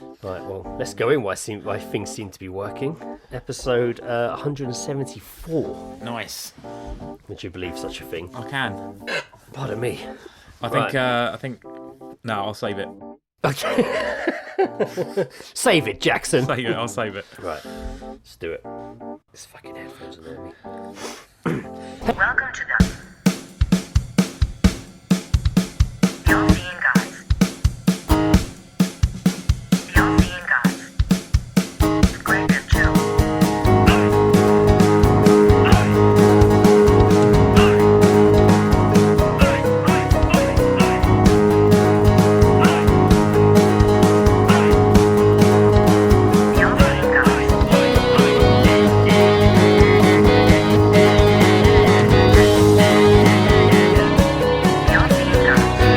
Right, well, let's go in why things seem to be working. Episode 174. Nice. Would you believe such a thing? I can. Pardon me. I think. No, I'll save it. Okay. Save it, Jackson. Save it. I'll save it. Right, let's do it. This fucking headphones annoy me. Welcome to the You're Seeing Guys. You're Seeing Guys. Greg and Joe. You're Seeing Guys. You're Seeing Guys.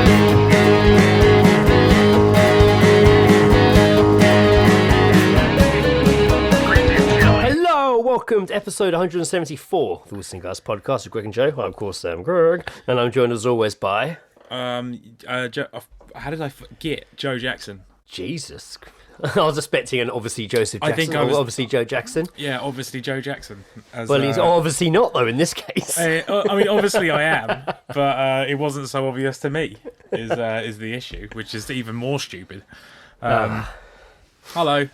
Greg and Joe. Hello, welcome to episode 174 of the Listening Guys podcast with Greg and Joe. I'm, of course, Greg, and I'm joined as always by... How did I forget Joe Jackson? Jesus. I was expecting an obviously Joseph Jackson, I think I was- or obviously Joe Jackson. Yeah, obviously Joe Jackson. Well, he's obviously not, though, in this case. I mean, obviously I am, but it wasn't so obvious to me. Is the issue, which is even more stupid. Hello.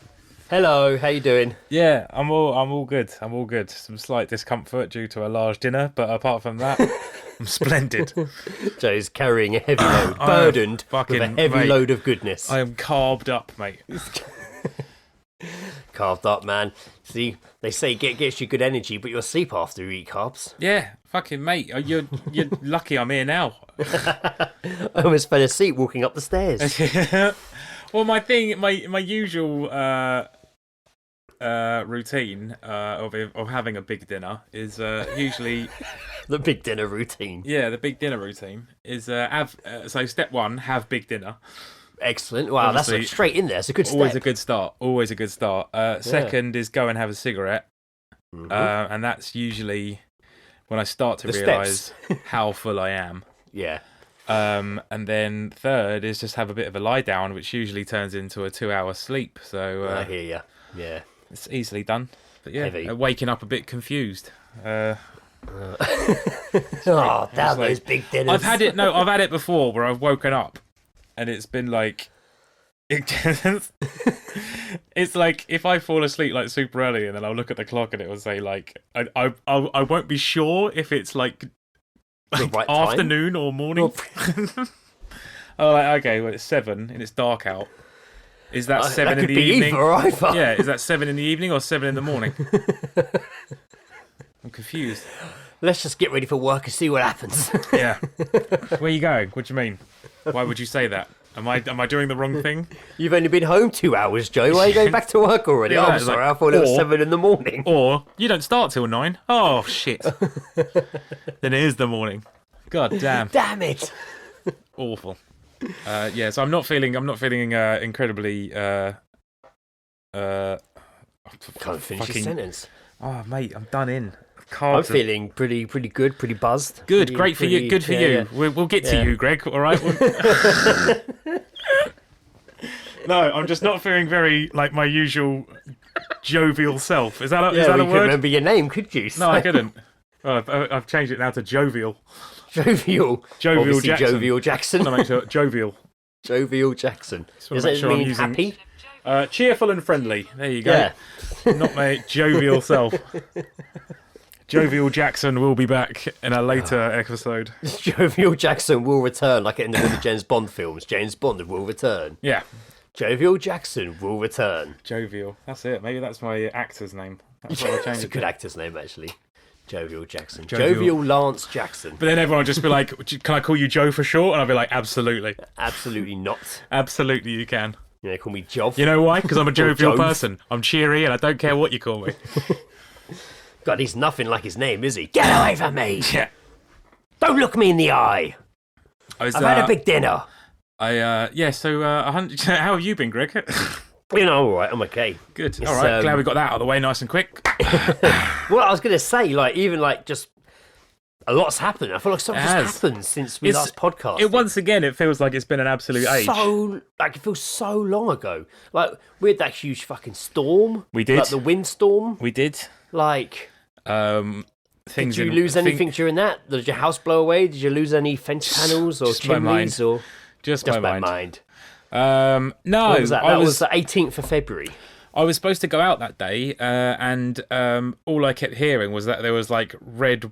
Hello, how you doing? Yeah, I'm all good. I'm all good. Some slight discomfort due to a large dinner, but apart from that, I'm splendid. Joe's carrying a heavy load, burdened with a fucking- heavy mate, load of goodness. I am carved up, mate. Carved up, man. See, they say gets you good energy, but you'll sleep after you eat carbs. Yeah, fucking mate. You're lucky I'm here now. I almost fell asleep walking up the stairs. Well, my usual routine of having a big dinner is usually The big dinner routine. the big dinner routine is so step one, have big dinner. Excellent. Wow, that's Obviously, straight in there. It's a good step. Always a good start. Always a good start. Second is go and have a cigarette, and that's usually when I start to The realise how full I am. Yeah. And then third is just have a bit of a lie down, which usually turns into a 2-hour sleep. So I hear you. Yeah. it's easily done. But yeah, Heavy. waking up a bit confused. Oh, damn like- those big dinners. I've had it before where I've woken up and it's been like, it's like if I fall asleep like super early and then I'll look at the clock and it will say like, I won't be sure if it's like right time? afternoon or morning. Oh, like, okay, well it's 7 and it's dark out. Is that 7 that in could the be evening? either, either. Yeah, is that 7 in the evening or 7 in the morning? I'm confused. Let's just get ready for work and see what happens. Yeah. Where you going? What do you mean? Why would you say that? Am I doing the wrong thing? You've only been home 2 hours, Joe. Why are you going back to work already? Yeah, I'm it's sorry, like, I thought it was or- 7 in the morning. Or you don't start till 9? Oh shit. Then it is the morning. God damn. Damn it. Awful. Yeah, so I'm not feeling incredibly Can't finish your fucking- sentence. Oh mate, I'm done in. I'm feeling pretty good, pretty buzzed. Good, Pretty- great for you. Good for yeah, you. yeah. We'll get to Yeah. you, Greg. All right. No, I'm just not feeling very like my usual jovial self. Is that a, Yeah, is that we a could word? remember your name, could you? No, I couldn't. Oh, I've changed it now to jovial. Jovial. Jovial Obviously, Jackson. Jovial Jackson. No, make sure jovial. Jovial Jackson. wanna Does make that sure I'm mean using- happy? Cheerful and friendly. There you go. Yeah. Not my jovial self. Jovial Jackson will be back in a later episode. Jovial Jackson will return, like in the James Bond films. James Bond will return. Yeah, Jovial Jackson will return. jovial. That's it. Maybe that's my actor's name. That's what I'll change It's a it good to. actor's name, actually. Jovial Jackson. Jovial. Jovial Lance Jackson. But then everyone will just be like, "Can I call you Joe for short?" And I'll be like, "Absolutely, Absolutely not. absolutely, you can." You know, call me Jov. You know why? Because I'm a jovial Jove. person. I'm cheery, and I don't care what you call me. God, he's nothing like his name, is he? Get away from me! Yeah. Don't look me in the eye! I've I've had a big dinner. So 100. How have you been, Greg? You know, all right, I'm okay. Good. It's, All right. Glad we got that out of the way, nice and quick. Well, I was going to say, like, even like just a lot's happened. I feel like something's happened since we last podcast. Once again, it feels like it's been an absolute age. It feels so long ago. Like, we had that huge fucking storm. We did. Like, the windstorm. We did. Like, things. Did you lose anything during that? Did your house blow away? Did you lose any fence panels or chimneys? Or just my mind. No, what was that? That was the 18th of February. I was supposed to go out that day, and all I kept hearing was that there was like red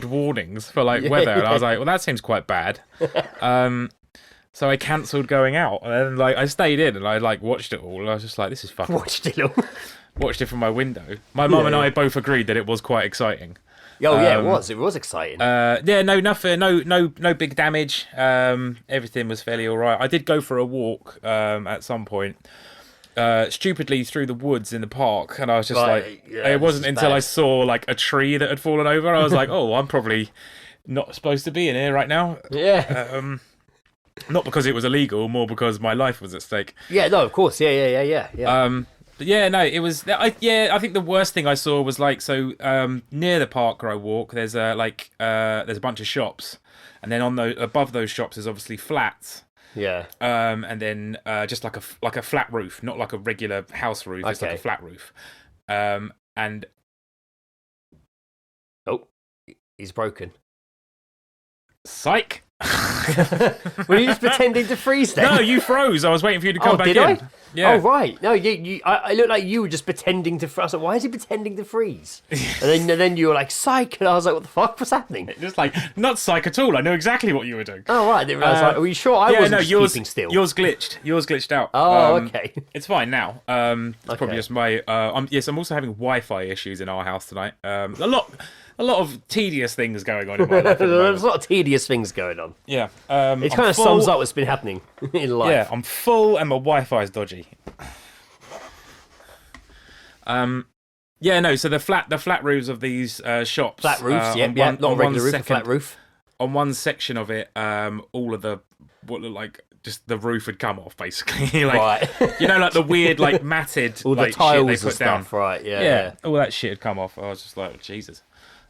warnings for like weather, and I was like, well, that seems quite bad. So I cancelled going out, and then like I stayed in and I like watched it all, and I was just like, this is fucking. Watched it all. Watched it from my window. My mum and I both agreed that it was quite exciting. Oh yeah, it was. It was exciting. Nothing. No big damage. Everything was fairly all right. I did go for a walk at some point. Stupidly through the woods in the park, and I was just it wasn't until I saw like a tree that had fallen over, I was like, oh, I'm probably not supposed to be in here right now. Yeah. Not because it was illegal, more because my life was at stake. Yeah, no, of course. Yeah. But yeah, no, it was. I think the worst thing I saw was like, near the park where I walk, there's there's a bunch of shops, and then above those shops is obviously flats. Yeah. And then just like a flat roof, not like a regular house roof. It's like a flat roof. And he's broken. Psych. Were you just pretending to freeze then? No, you froze. I was waiting for you to come back in. Did I? Yeah. Oh, right. No, I looked like you were just pretending to freeze. I was like, why is he pretending to freeze? And then you were like, psych. And I was like, what the fuck? What's happening? Just like, not psych at all. I know exactly what you were doing. Oh, right. I didn't realise. Were you sure I wasn't keeping still? Yours glitched. Yours glitched out. Oh, okay. It's fine now. It's probably just my... I'm also having Wi-Fi issues in our house tonight. A lot of tedious things going on in my life. There's a lot of tedious things going on. Yeah. It kind of sums up what's been happening in life. Yeah, I'm full and my Wi-Fi is dodgy. So the flat roofs of these shops. Flat roofs, not a regular roof, a flat roof. On one section of it, all of what looked like just the roof had come off, basically. Right. Like the weird, like matted, all the like, tiles shit they and put stuff, down. right? Yeah. All that shit had come off. I was just like, Jesus.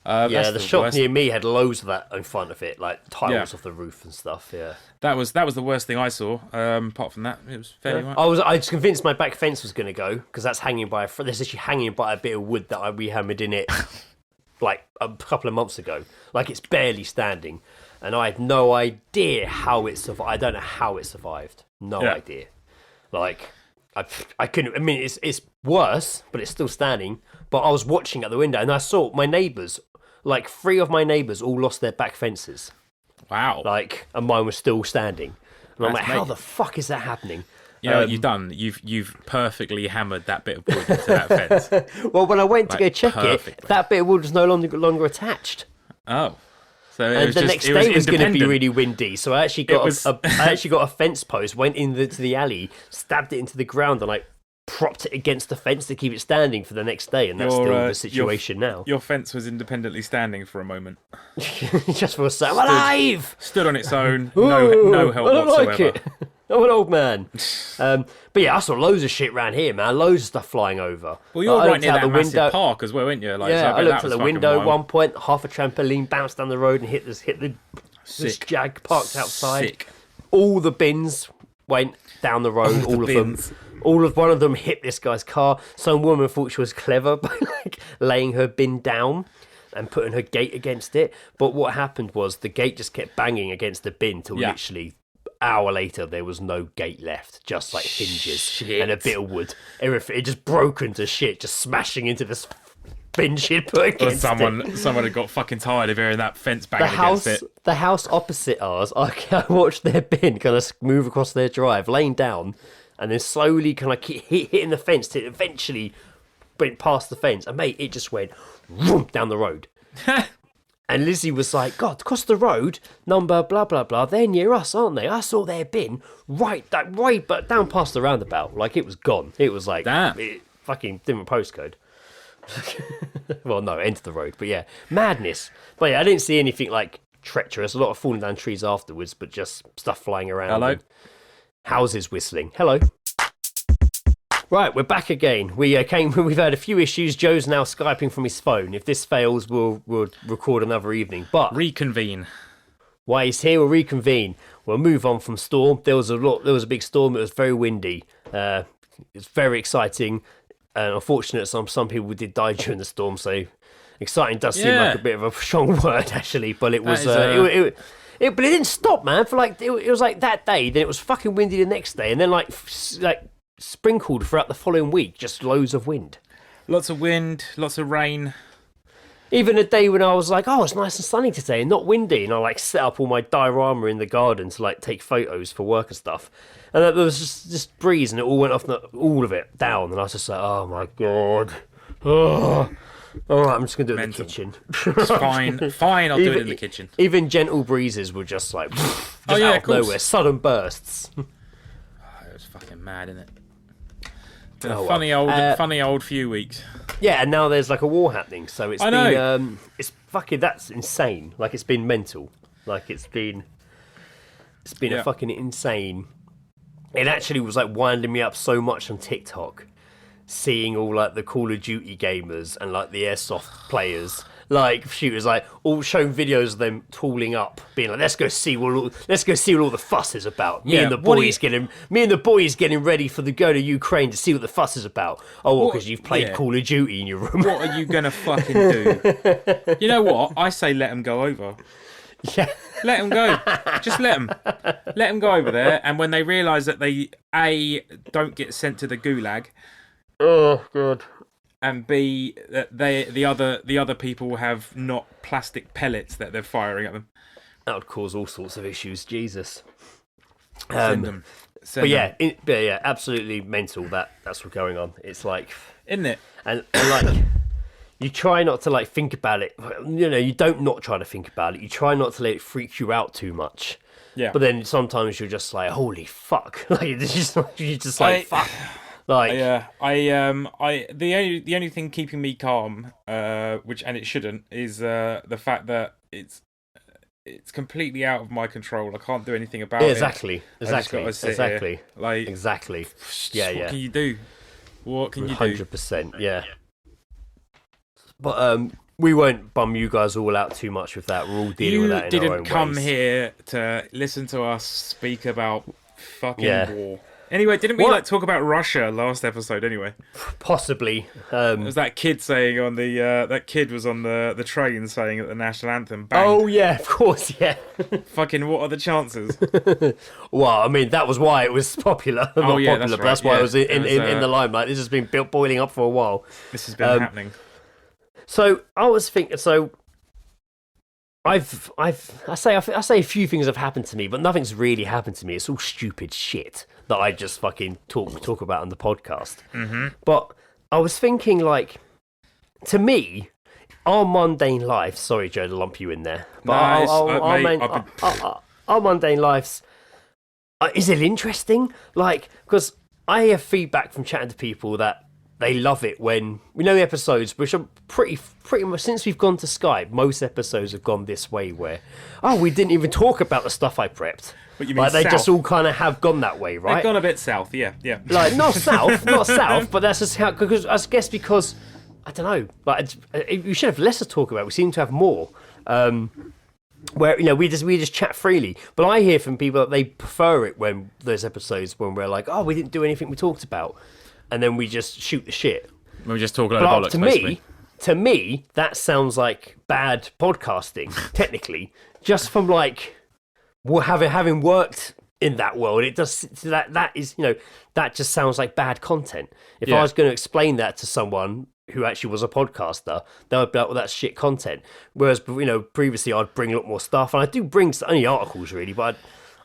The shop near me had loads of that in front of it, like tiles off the roof and stuff. Yeah, that was the worst thing I saw. Apart from that, it was fairly. Right. I was convinced my back fence was going to go because that's hanging by. That's actually hanging by a bit of wood that we hammered in it, like a couple of months ago. Like it's barely standing, and I had no idea how it survived. I don't know how it survived. No idea. Like I couldn't. I mean, it's worse, but it's still standing. But I was watching out the window, and I saw my neighbours. Like 3 of my neighbours all lost their back fences. Wow. And mine was still standing. And I'm like, how the fuck is that happening? You know what you've done? You've perfectly hammered that bit of wood into that fence. Well, when I went to go check it, that bit of wood was no longer attached. Oh. So and the next day was going to be really windy, so I actually got a fence post, went into the alley, stabbed it into the ground, and like propped it against the fence to keep it standing for the next day, and that's still the situation now. Your fence was independently standing for a moment. Just for a second. I'm alive! Stood on its own, no help whatsoever. Like it. I'm an old man. But yeah, I saw loads of shit around here, man. Loads of stuff flying over. Well, you're right near that massive park as well, weren't you? Like, I looked out the window at one point, half a trampoline bounced down the road and hit the Jag parked outside. Sick. All the bins went down the road, all of them. One of them hit this guy's car. Some woman thought she was clever by like laying her bin down and putting her gate against it. But what happened was the gate just kept banging against the bin till literally hour later there was no gate left, just like hinges and a bit of wood. Everything it just broken to shit, just smashing into this bin she'd put against it. Someone had got fucking tired of hearing that fence banging against it. The house opposite ours, I watched their bin kind of move across their drive, laying down. And then slowly kind of keep hitting the fence till it eventually went past the fence. And mate, it just went down the road. And Lizzie was like, God, across the road, number blah, blah, blah. They're near us, aren't they? I saw their bin but down past the roundabout. Like it was gone. It was like, fucking different postcode. Well, no, end of the road. But yeah, madness. But yeah, I didn't see anything like treacherous. A lot of falling down trees afterwards, but just stuff flying around. Hello? Houses whistling. Hello. Right, we're back again. We've had a few issues. Joe's now Skyping from his phone. If this fails, we'll record another evening. But Reconvene. while he's here, we'll reconvene. We'll move on from storm. There was a big storm. It was very windy. It's very exciting. And unfortunate, some people did die during the storm. So exciting does seem like a bit of a strong word, actually. But it was. But it didn't stop, man. For like it was like that day. Then it was fucking windy the next day, and then like sprinkled throughout the following week. Just loads of wind. Lots of wind, lots of rain. Even a day when I was like, oh, it's nice and sunny today and not windy, and I like set up all my diorama in the garden to like take photos for work and stuff, and there was just breeze and it all went off, all of it down, and I was just like, oh my god, oh. All right, I'm just gonna do it in the kitchen. It's fine. I'll do it in the kitchen. Even gentle breezes were just like, out of nowhere, sudden bursts. It was fucking mad, isn't it? Funny old few weeks. Yeah, and now there's like a war happening, so it's fucking, that's insane. Like it's been mental. Like it's been a fucking insane. It actually was like winding me up so much on TikTok, seeing all like the Call of Duty gamers and like the airsoft players, like shooters, like all showing videos of them tooling up, being like, let's go see what all the fuss is about. Me and the boys getting ready for the go to Ukraine to see what the fuss is about. Oh, well, because you've played Call of Duty in your room. What are you gonna fucking do? You know what? I say let them go over. Yeah, let them go. Just let them go over there. And when they realise that they don't get sent to the gulag. Oh god. And B, that the other people have not plastic pellets that they're firing at them. That would cause all sorts of issues. Jesus. Send them. Yeah, absolutely mental. That's what's going on. It's like, isn't it? And like, you try not to like think about it. You know, you don't not try to think about it. You try not to let it freak you out too much. Yeah. But then sometimes you're just like, holy fuck! Like you're just like fuck. Like, the only thing keeping me calm, which and it shouldn't, is the fact that it's completely out of my control. I can't do anything about it. Exactly. Here, like exactly. Yeah. What can you do? What can you do? 100%. Yeah. But we won't bum you guys all out too much with that. We're all dealing with that in our own ways. You didn't come here to listen to us speak about fucking war. Anyway, didn't we talk about Russia last episode? Anyway, possibly. It was that kid saying on the that kid was on the train saying at the national anthem. Bang. Oh yeah, of course, yeah. Fucking, what are the chances? Well, I mean, that was why it was popular. Not popular, that's right. But that's why it was in the limelight. This has been boiling up for a while. This has been happening. So I was thinking. So I say a few things have happened to me, but nothing's really happened to me. It's all stupid shit that I just fucking talk about on the podcast. Mm-hmm. But I was thinking, like, to me, our mundane lives. Sorry, Joe, to lump you in there, but our mundane lives. Is it interesting? Like, because I hear feedback from chatting to people that they love it when we know the episodes, which are pretty much since we've gone to Skype. Most episodes have gone this way, where we didn't even talk about the stuff I prepped. What you mean? Like, they south? just all kind of have gone that way, right? They've gone a bit south, yeah. Like not south, but that's just how. Because I guess because I don't know. Like we should have less to talk about. We seem to have more. Where we just chat freely, but I hear from people that they prefer it when there's episodes when we're like, we didn't do anything we talked about. And then we just shoot the shit. We just talk a lot of bollocks, basically. To me, that sounds like bad podcasting, technically. Just from like having worked in that world, it does that is that just sounds like bad content. If I was going to explain that to someone who actually was a podcaster, they would be like, well, that's shit content. Whereas previously I'd bring a lot more stuff, and I do bring only articles really, but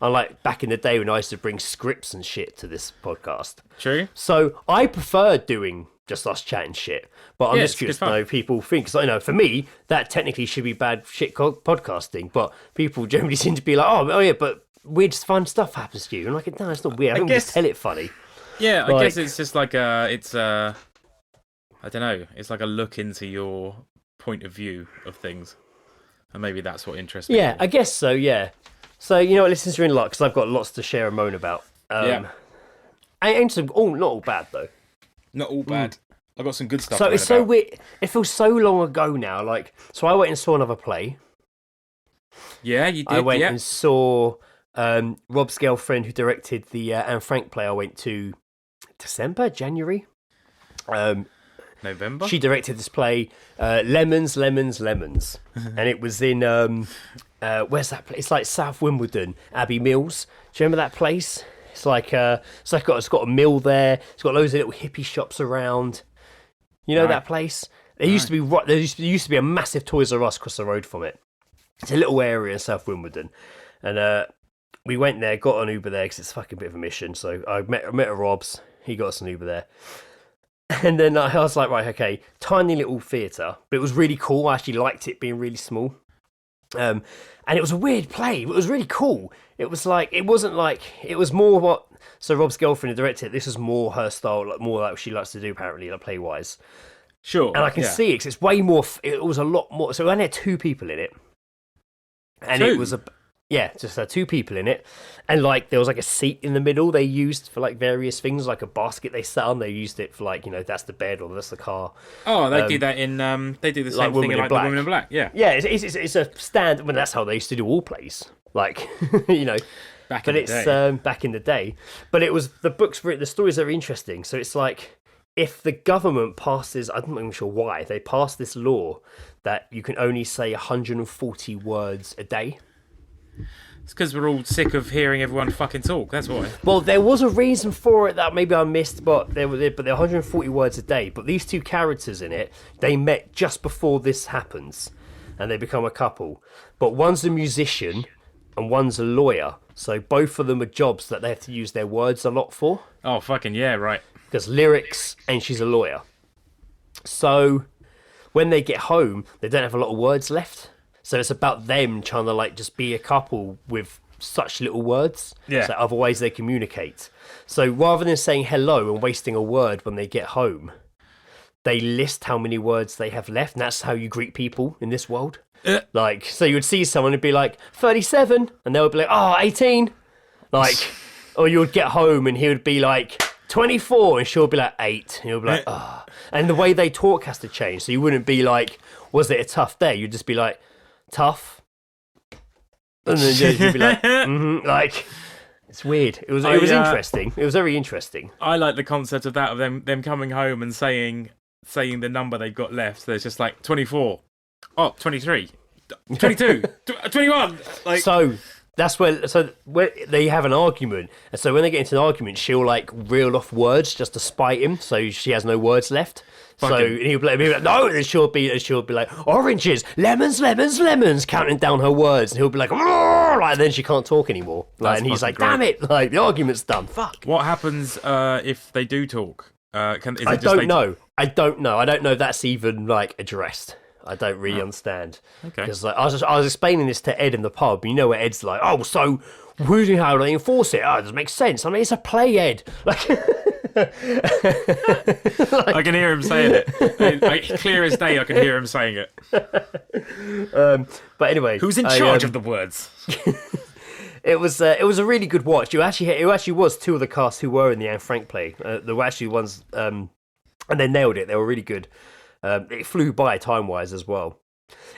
I like back in the day when I used to bring scripts and shit to this podcast. True. So I prefer doing just us chatting shit. But I'm just curious to know people think. So, for me, that technically should be bad shit podcasting. But people generally seem to be like, oh yeah, but weird fun stuff happens to you. And I'm like, no, it's not weird. I think we just tell it funny. Yeah, I guess it's just like I don't know. It's like a look into your point of view of things. And maybe that's what interests me. Yeah, I guess so, yeah. So, listeners are in luck because I've got lots to share and moan about. And not all bad, though. Not all bad. I got some good stuff. So to it's read so about. weird. It feels so long ago now. Like, so I went and saw another play. Yeah, you did. I went yeah. and saw Rob's girlfriend, who directed the Anne Frank play. I went to January. November. She directed this play, Lemons, Lemons, Lemons, and it was in where's that place? It's like South Wimbledon, Abbey Mills. Do you remember that place? It's like it's got a mill there. It's got loads of little hippie shops around. You know Right. that place? There used to be there used to be a massive Toys R Us across the road from it. It's a little area in South Wimbledon, and we went there, got an Uber there because it's a fucking bit of a mission. So I met at Rob's. He got us an Uber there. And then I was like, right, okay, tiny little theatre, but it was really cool. I actually liked it being really small. And it was a weird play. It was really cool. It was like, it wasn't like, it was more what, so Rob's girlfriend who directed it, this was more her style, like more like what she likes to do apparently, like play-wise. Sure. And I can see it because it's way more, it was a lot more, so I only had 2 people in it. And Two? it was just two people in it, and like there was like a seat in the middle they used for like various things, like a basket they sat on. They used it for like, you know, that's the bed or that's the car. Oh, they do that in. They do the same thing in like the Woman in Black. Yeah. Yeah, it's a stand. Well, that's how they used to do all plays. Like, you know, Back but in it's the day. back in the day. But it was the stories are interesting. So it's like if the government passes, I'm not even sure why they passed this law that you can only say 140 words a day. It's because we're all sick of hearing everyone fucking talk. That's why. Well, there was a reason for it that maybe I missed, but they're 140 words a day. But these 2 characters in it, they met just before this happens, and they become a couple. But one's a musician, and one's a lawyer. So both of them are jobs that they have to use their words a lot for. Oh, fucking yeah, right. Because lyrics, and she's a lawyer. So when they get home, they don't have a lot of words left. So it's about them trying to like just be a couple with such little words. Yeah. So other ways they communicate. So rather than saying hello and wasting a word when they get home, they list how many words they have left, and that's how you greet people in this world. Like, so you would see someone and be like 37, and they would be like, oh, 18. Like, or you would get home and he would be like 24, and she'll be like 8, and he'll be like, ah. And the way they talk has to change. So you wouldn't be like, was it a tough day? You'd just be like, tough. And then you'd be like, like, it's weird. It was interesting. It was very interesting. I like the concept of that, of them coming home and saying the number they've got left. So it's just like 24. Oh, 23. 22. 21. Like, So that's where they have an argument, and so when they get into an argument, she'll like reel off words just to spite him, so she has no words left. So he'll be like, no, and she'll be like, oranges, lemons, lemons, lemons, counting down her words, and he'll be like, and then she can't talk anymore. Like, and he's like, damn it, like the argument's done. Fuck. what happens if they do talk? I don't know. I don't know if that's even like addressed. I don't really understand. Okay. Because like, I was explaining this to Ed in the pub. You know where Ed's like, oh, so how do they enforce it? Oh, it doesn't make sense. I mean, it's a play, Ed. Like, I can hear him saying it. Clear as day, I can hear him saying it. but anyway, Who's in charge of the words? It was a really good watch. It actually was 2 of the cast who were in the Anne Frank play. There were actually ones, and they nailed it. They were really good. It flew by time-wise as well.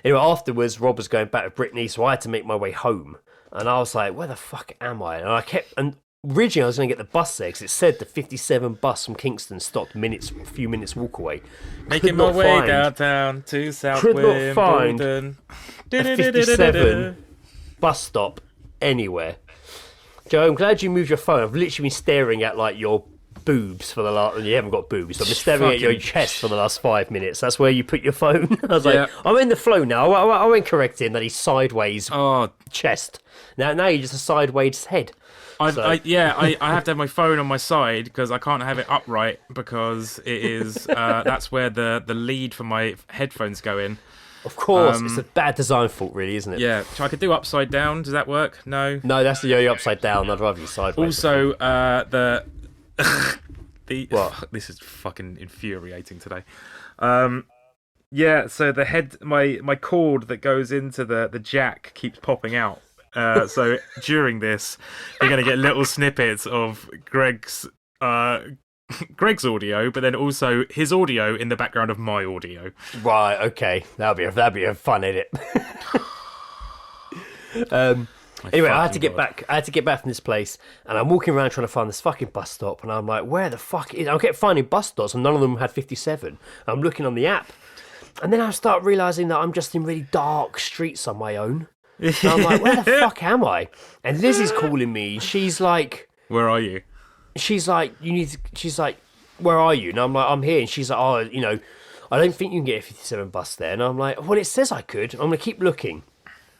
Anyway, afterwards, Rob was going back with Brittany, so I had to make my way home. And I was like, where the fuck am I? And originally I was going to get the bus there, because it said the 57 bus from Kingston stopped a few minutes walk away. Making my way downtown to South Could not find Wimbledon. a 57 bus stop anywhere. Joe, I'm glad you moved your phone. I've literally been staring at like your boobs for the last. You haven't got boobs. So I've been staring at your chest for the last 5 minutes. That's where you put your phone. I was like, I'm in the flow now. I won't correct him that he's sideways chest. Now you're just a sideways head. I have to have my phone on my side because I can't have it upright because it is that's where the lead for my headphones go in. Of course, it's a bad design fault, really, isn't it? Yeah, so I could do upside down. Does that work? No, that's the yo upside down. I'd rather you sideways. Also, the what? This is fucking infuriating today. Yeah, so the head, my cord that goes into the jack keeps popping out. So during this, you're going to get little snippets of Greg's Greg's audio, but then also his audio in the background of my audio. Right, okay. That'd be a fun edit. Anyway, I had to get back. I had to get back from this place, and I'm walking around trying to find this fucking bus stop, and I'm like, "Where the fuck is?" I kept finding bus stops, and none of them had 57. I'm looking on the app, and then I start realizing that I'm just in really dark streets on my own. And I'm like, "Where the fuck am I?" And Lizzie's calling me. She's like, "Where are you?" She's like, "You need to." She's like, "Where are you?" And I'm like, "I'm here." And she's like, "Oh, I don't think you can get a 57 bus there." And I'm like, "Well, it says I could. I'm gonna keep looking."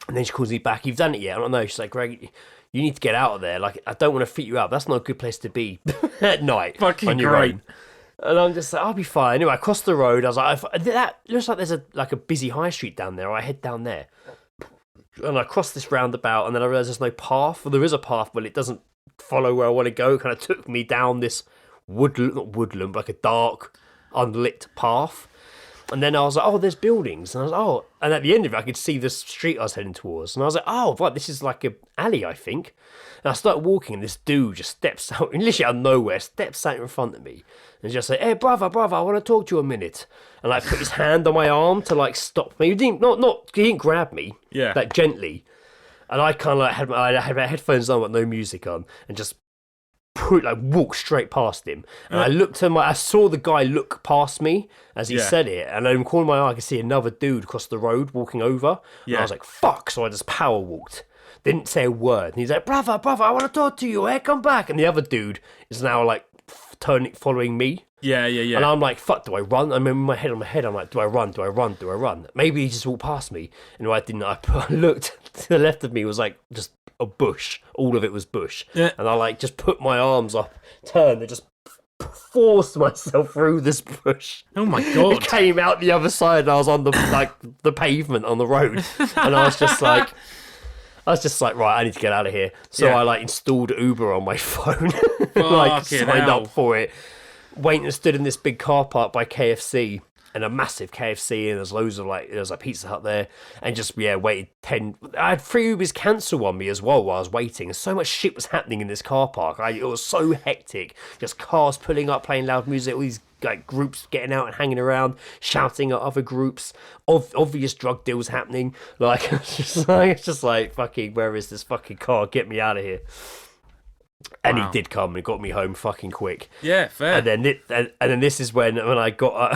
And then she calls me back. "You've done it yet?" I don't know. She's like, "Greg, you need to get out of there. Like, I don't want to fit you up. That's not a good place to be at night Fucking on your great. own." And I'm just like, "I'll be fine." Anyway, I crossed the road. I was like, "That looks like there's a busy high street down there. I head down there." And I crossed this roundabout, and then I realised there's no path. Well, there is a path, but it doesn't follow where I want to go. It kind of took me down this not woodland, but like a dark, unlit path. And then I was like, "Oh, there's buildings." And I was like, "Oh." And at the end of it, I could see the street I was heading towards. And I was like, "Oh, right, this is like a alley, I think." And I started walking, and this dude just steps out, literally out of nowhere, steps out in front of me. And just like, "Hey, brother, I want to talk to you a minute." And like put his hand on my arm to like stop me. He didn't grab me. Yeah. Like gently. And I kind of like had my headphones on but no music on, and just walked straight past him. And I saw the guy look past me as he said it, and I'm corner my eye, I could see another dude across the road walking over. And I was like, "Fuck!" So I just power walked. Didn't say a word. And he's like, brother, I want to talk to you. Hey, come back. And the other dude is now like following me. Yeah. And I'm like, fuck, do I run? I'm in my head, I'm like, do I run? Maybe he just walked past me. And I didn't. I looked to the left of me, was like just a bush. All of it was bush. Yeah. And I like just put my arms up, turned, and just forced myself through this bush. Oh my God. It came out the other side, and I was on the pavement on the road. And I was just like, right, I need to get out of here. So I like installed Uber on my phone, like signed up for it. Went and stood in this big car park by KFC, and a massive KFC, and there's loads of there's Pizza Hut there, and just waited 10. I had 3 Ubers cancel on me as well while I was waiting, and so much shit was happening in this car park. It was so hectic, just cars pulling up, playing loud music, all these like groups getting out and hanging around, shouting at other groups, obvious drug deals happening. Like it's just like fucking, where is this fucking car? Get me out of here. And he did come and got me home fucking quick. Yeah, fair. And then this is when I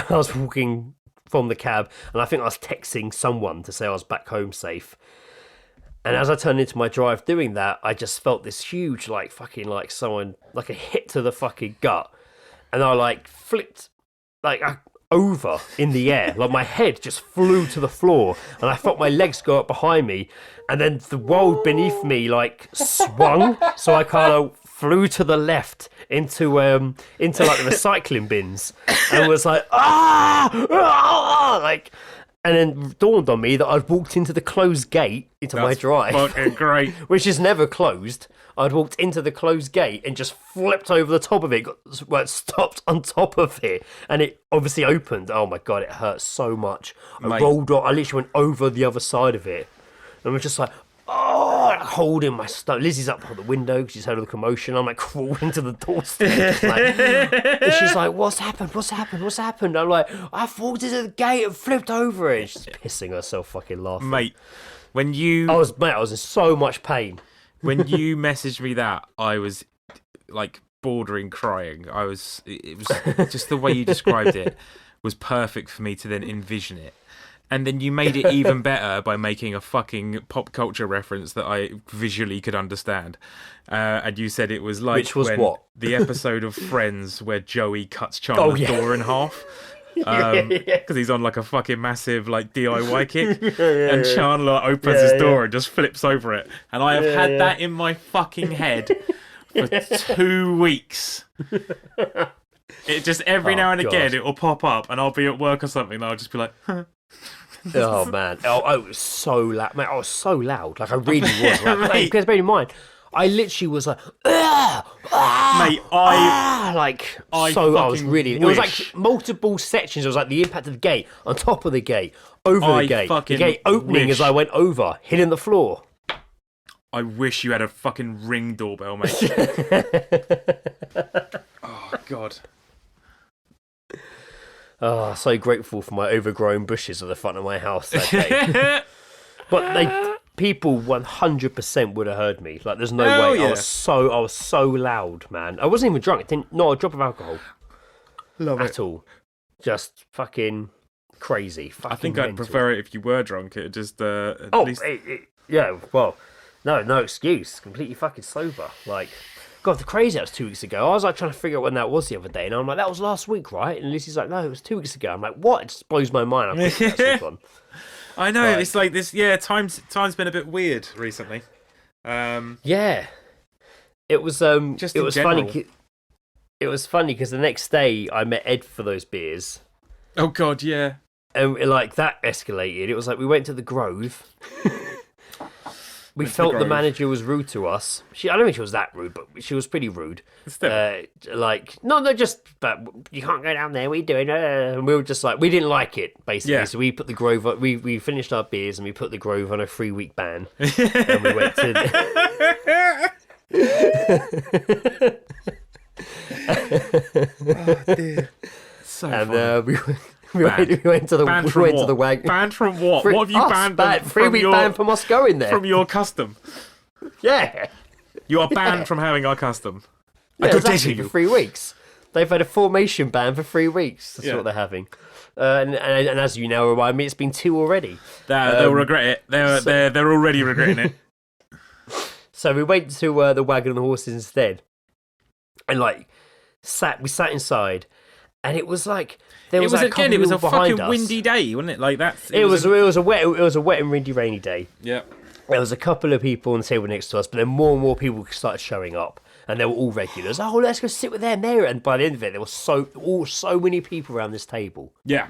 was walking from the cab, and I think I was texting someone to say I was back home safe. And as I turned into my drive doing that, I just felt this huge someone, like a hit to the fucking gut. And I like flipped over in the air, like my head just flew to the floor, and I felt my legs go up behind me, and then the world beneath me like swung, so I kind of flew to the left into like the recycling bins, and was like and then dawned on me that I'd walked into the closed gate into my drive. Fucking great. Which is never closed. I'd walked into the closed gate and just flipped over the top of it, stopped on top of it, and it obviously opened. Oh my God, it hurt so much. I rolled on, I literally went over the other side of it, and was just like, holding my stuff. Lizzie's up by the window because she's heard all the commotion. I'm like crawling to the doorstep. And she's like, what's happened? I'm like, I've walked into the gate and flipped over it. And she's pissing herself fucking laughing. Mate, I was in so much pain. When you messaged me that, I was like bordering crying. It was just the way you described it was perfect for me to then envision it. And then you made it even better by making a fucking pop culture reference that I visually could understand. And you said it was like, which was what? The episode of Friends where Joey cuts Chandler's door in half. Because he's on like a fucking massive like DIY kick, and Chandler opens his door and just flips over it. And I have had that in my fucking head for 2 weeks. It just every now and again it will pop up, and I'll be at work or something, and I'll just be like, huh. Oh man! It was so loud, mate. I was so loud, like I really was. Like, because bear in mind, I literally was like, mate, I was really. It was like multiple sections. It was like the impact of the gate, on top of the gate, over the gate opening as I went over, hitting the floor. I wish you had a fucking Ring doorbell, mate. Oh God. Oh, so grateful for my overgrown bushes at the front of my house that day. But people 100% would have heard me. Like, there's no Hell way. yeah. I was so loud, man. I wasn't even drunk. Not a drop of alcohol Love at all. Just fucking crazy. I think I'd prefer it if you were drunk. It just at least... yeah. Well, no excuse. Completely fucking sober. Like, God, the crazy that was 2 weeks ago. I was like trying to figure out when that was the other day, and I'm like, that was last week, right? And Lucy's like, no, it was 2 weeks ago. I'm like, what? It just blows my mind. How quickly that's all gone. I know, it's like this. Yeah, time's been a bit weird recently. Yeah, it was. Just it in was general. funny. It was funny because the next day I met Ed for those beers, Oh God, yeah. and like that escalated. It was like we went to the Grove. We felt the manager was rude to us. I don't think she was that rude, but she was pretty rude. Still. But you can't go down there. What are you doing? And we were just like, we didn't like it, basically. Yeah. So we put the Grove. We finished our beers and we put the Grove on a 3-week ban. And we went to. Oh dear. So And funny. we went to the Banned we went from to the what? wagon. Banned from what? What have you banned them from 3-week your ban from us going there. from your custom? Yeah. You are banned from having our custom. Yeah, Good exactly, day to for you. 3 weeks. They've had a formation ban for 3 weeks. That's Yeah. what they're having. And as you now remind me, it's been 2 already. They'll regret it. They're already regretting it. So we went to the Wagon and the Horses instead, and like we sat inside, and it was like there was like, again. It was a behind fucking us. windy day, wasn't it? Like that. It was a wet and windy, rainy day. Yeah. There was a couple of people on the table next to us, but then more and more people started showing up, and they were all regulars. Oh, let's go sit with them there. And by the end of it, there was so many people around this table, Yeah.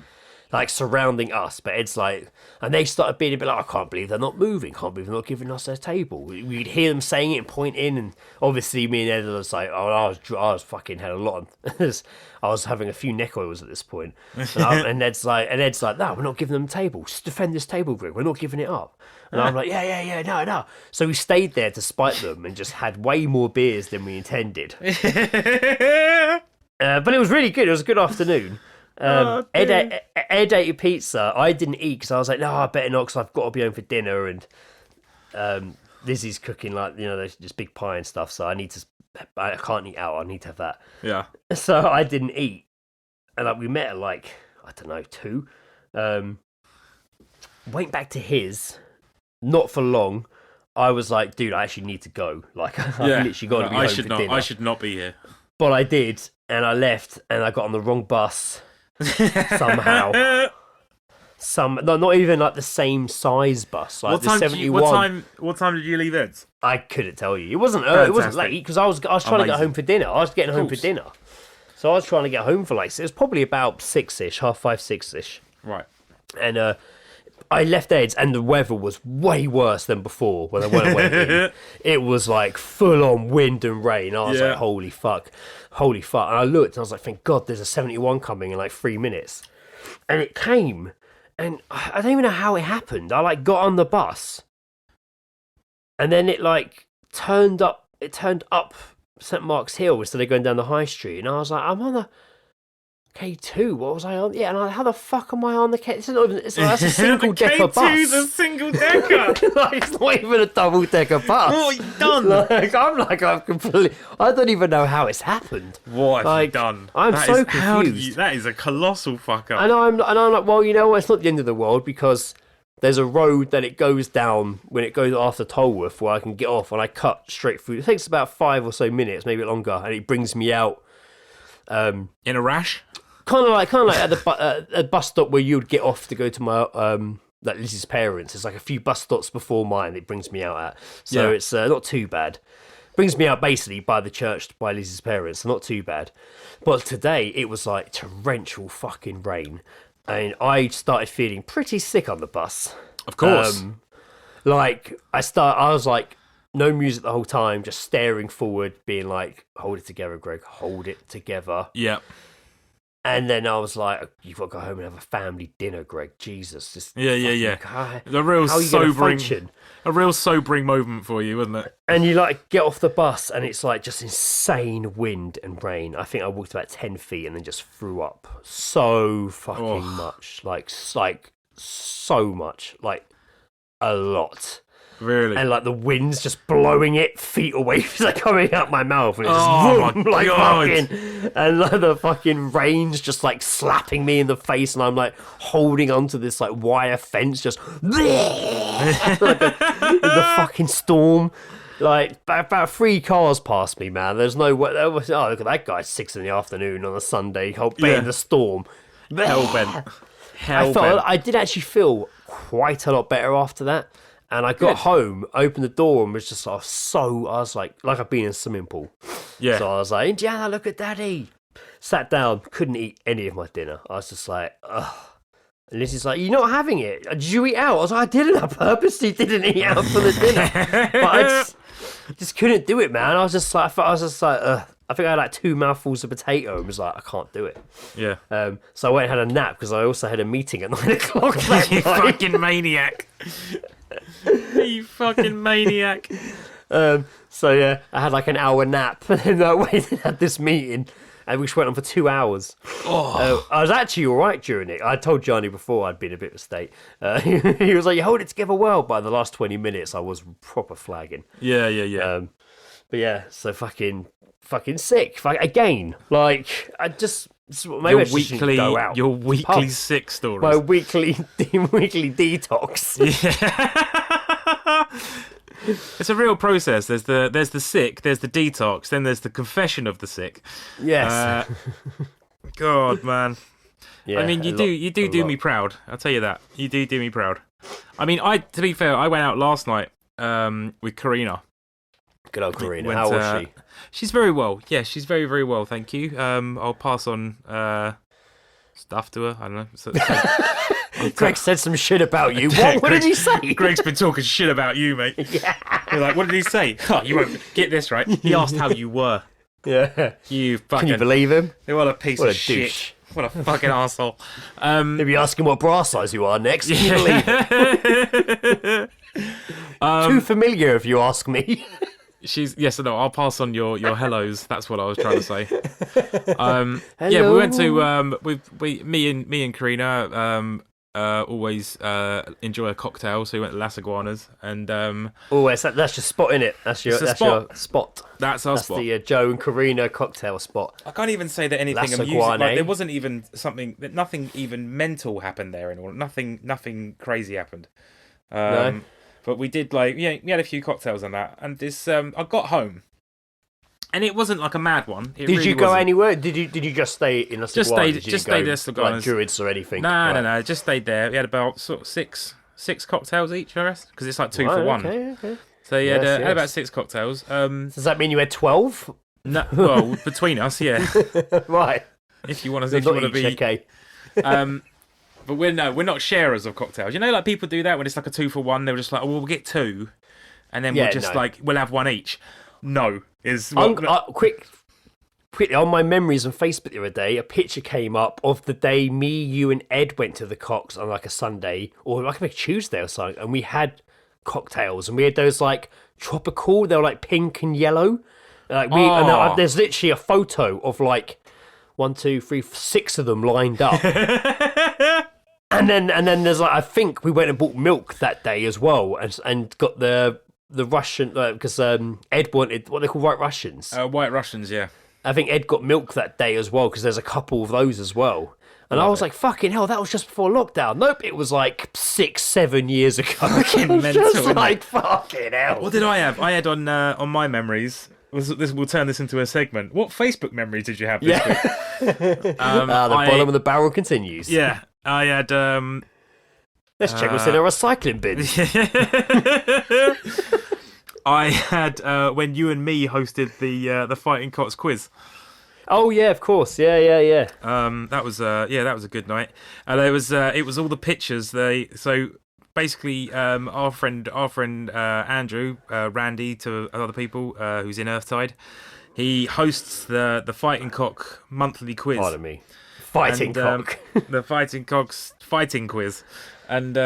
like surrounding us. But Ed's like, and they started being a bit like, I can't believe they're not moving. Can't believe they're not giving us their table. We'd hear them saying it and pointing, and obviously me and Ed was like, oh, I was fucking had a lot of. I was having a few neck oils at this point, and Ed's like, no, we're not giving them a table. Just defend this table, Greg. We're not giving it up. And I'm like, yeah, no. So we stayed there to spite them and just had way more beers than we intended. But it was really good. It was a good afternoon. Ed ate a pizza. I didn't eat because I was like, no, I better not because I've got to be home for dinner. And Lizzie's cooking like, this big pie and stuff. So I can't eat out. I need to have that. Yeah. So I didn't eat. And like we met at like, I don't know, 2. Went back to his. Not for long. I was like, dude, I actually need to go. Like, I literally got to be home for dinner. I should not be here. But I did, and I left, and I got on the wrong bus somehow. Not even like the same size bus. Like What the time? 71. What time did you leave Ed's? I couldn't tell you. It wasn't early. It wasn't Fantastic. late because I was trying to get Amazing. home for dinner. I was getting home for course. dinner, so I was trying to get home for like it was probably about 6ish, 5:30, 6ish, Right. and I left Ed's and the weather was way worse than before when I went in. It was like full on wind and rain. I was Yeah. like, holy fuck. And I looked and I was like, thank God there's a 71 coming in like 3 minutes. And it came. And I don't even know how it happened. I like got on the bus and then it like turned up St. Mark's Hill instead of going down the high street. And I was like, I'm on the K2, what was I on? Yeah, and how the fuck am I on the K? It's not even. That's a single decker bus. K2's a single decker. Like, it's not even a double decker bus. What have you done? I'm completely. I don't even know how it's happened. What have you Like, done? I'm That so is- how did confused. you- that is a colossal fuck up. And I'm like, well, you know what? It's not the end of the world because there's a road that it goes down when it goes after Tolworth where I can get off and I cut straight through. It takes about 5 or so minutes, maybe longer, and it brings me out. In a rash? Kind of like at the bus stop where you'd get off to go to my like Lizzie's parents. It's like a few bus stops before mine. It brings me out at, so Yeah. it's not too bad. Brings me out basically by the church by Lizzie's parents. So not too bad. But today it was like torrential fucking rain, and I started feeling pretty sick on the bus. Of course. Like I was like no music the whole time, just staring forward, being like, "Hold it together, Greg. Hold it together." Yeah. And then I was like, "You've got to go home and have a family dinner, Greg. Jesus, just Yeah. How, The real how are you going to sobering, function?" a real sobering moment for you, wasn't it? And you like get off the bus, and it's like just insane wind and rain. I think I walked about 10 feet and then just threw up so fucking much, like so much, like a lot. Really? And like the wind's just blowing it feet away, it's like coming out my mouth, and it's just Oh vroom, my like God. fucking, and like the fucking rain's just like slapping me in the face, and I'm like holding onto this like wire fence, just like the fucking storm. Like about 3 cars passed me, man. There's no way. Oh, look at that guy, 6 in the afternoon on a Sunday, in the storm. Hellbent. I did actually feel quite a lot better after that. And I got home, opened the door, and was just I was like I've been in a swimming pool. Yeah. So I was like, Indiana, look at Daddy. Sat down, couldn't eat any of my dinner. I was just like, ugh. And Lizzie's like, "You're not having it? Did you eat out?" I was like, "I didn't. I purposely didn't eat out for the dinner." But I just couldn't do it, man. I was just like, ugh. I think I had like 2 mouthfuls of potato and was like, I can't do it. Yeah. So I went and had a nap because I also had a meeting at 9 o'clock that You night. fucking maniac. You fucking maniac. So yeah, I had like an hour nap, and then I went and had this meeting, and which went on for 2 hours. I was actually all right during it. I told Johnny before I'd been a bit of a state. He was like, "You hold it together well." By the last 20 minutes, I was proper flagging. Yeah. But yeah, so fucking sick. Again, like I just maybe Your I just shouldn't go out. Your weekly Pub. sick stories. My weekly detox. It's a real process. There's the sick, there's the detox, then there's the confession of the sick. Yes. God, man. Yeah, I mean, you do me proud. I'll tell you that. You do me proud. I mean, to be fair, I went out last night with Karina. Good old Karina. Went, How was she? She's very well. Yeah, she's very, very well. Thank you. I'll pass on stuff to her. I don't know. Greg said some shit about you. What did he say? Greg's been talking shit about you, mate. Yeah. You're like, what did he say? Oh, you won't get this right. He asked how you were. Yeah. You fucking. Can you believe him? What a piece What of a shit. douche. What a fucking arsehole. Maybe ask him what bra size you are next. Can you believe it? Too familiar, if you ask me. Yes or no? I'll pass on your hellos. That's what I was trying to say. Yeah, we went to me and Karina always enjoy a cocktail, so we went to Las Iguanas and That's your spot, innit? That's your spot. That's our spot. The Joe and Karina cocktail spot. I can't even say that anything Las amusing. Iguana. Like, there wasn't even nothing even mental happened there anymore. Nothing crazy happened. No? But we did we had a few cocktails on that, and this I got home, and it wasn't like a mad one. Did you go anywhere? Did you just stay in Las Iguanas? Just stayed in Las Iguanas. Like Druids or anything? No. Just stayed there. We had about sort of six cocktails each, I reckon, because it's like 2 for 1. Okay. So you had Yes. about 6 cocktails. Does that mean you had 12? No, well, between us, yeah. Right. If you want to be. Okay. But we're not sharers of cocktails. You know, like people do that when it's like a 2 for 1. They're just like, oh, we'll get 2, and then we'll have 1 each. No, Quickly on my memories on Facebook the other day, a picture came up of the day me, you, and Ed went to the Cox on like a Sunday or like a Tuesday or something, and we had cocktails, and we had those like tropical. They were like pink and yellow. There's literally a photo of like 1, 2, 3, 6 of them lined up. And then there's like, I think we went and bought milk that day as well, and got the Russian because Ed wanted what they call White Russians. White Russians, yeah. I think Ed got milk that day as well because there's a couple of those as well. And I was like, fucking hell, that was just before lockdown. Nope, it was like 6-7 years ago. Fucking mental, just like, fucking hell. What did I have? I had on my memories. We'll turn this into a segment. What Facebook memories did you have this week? The bottom of the barrel continues. Yeah, I had. Let's check what's in our recycling bin. I had when you and me hosted the Fighting Cots quiz. Oh yeah, of course. Yeah. That was a good night. And it was all the pictures. So basically, our friend Andrew, Randy to other people, who's in Earthtide, he hosts the Fighting Cock monthly quiz. Pardon me. Fighting And, cock. The fighting cocks fighting quiz, and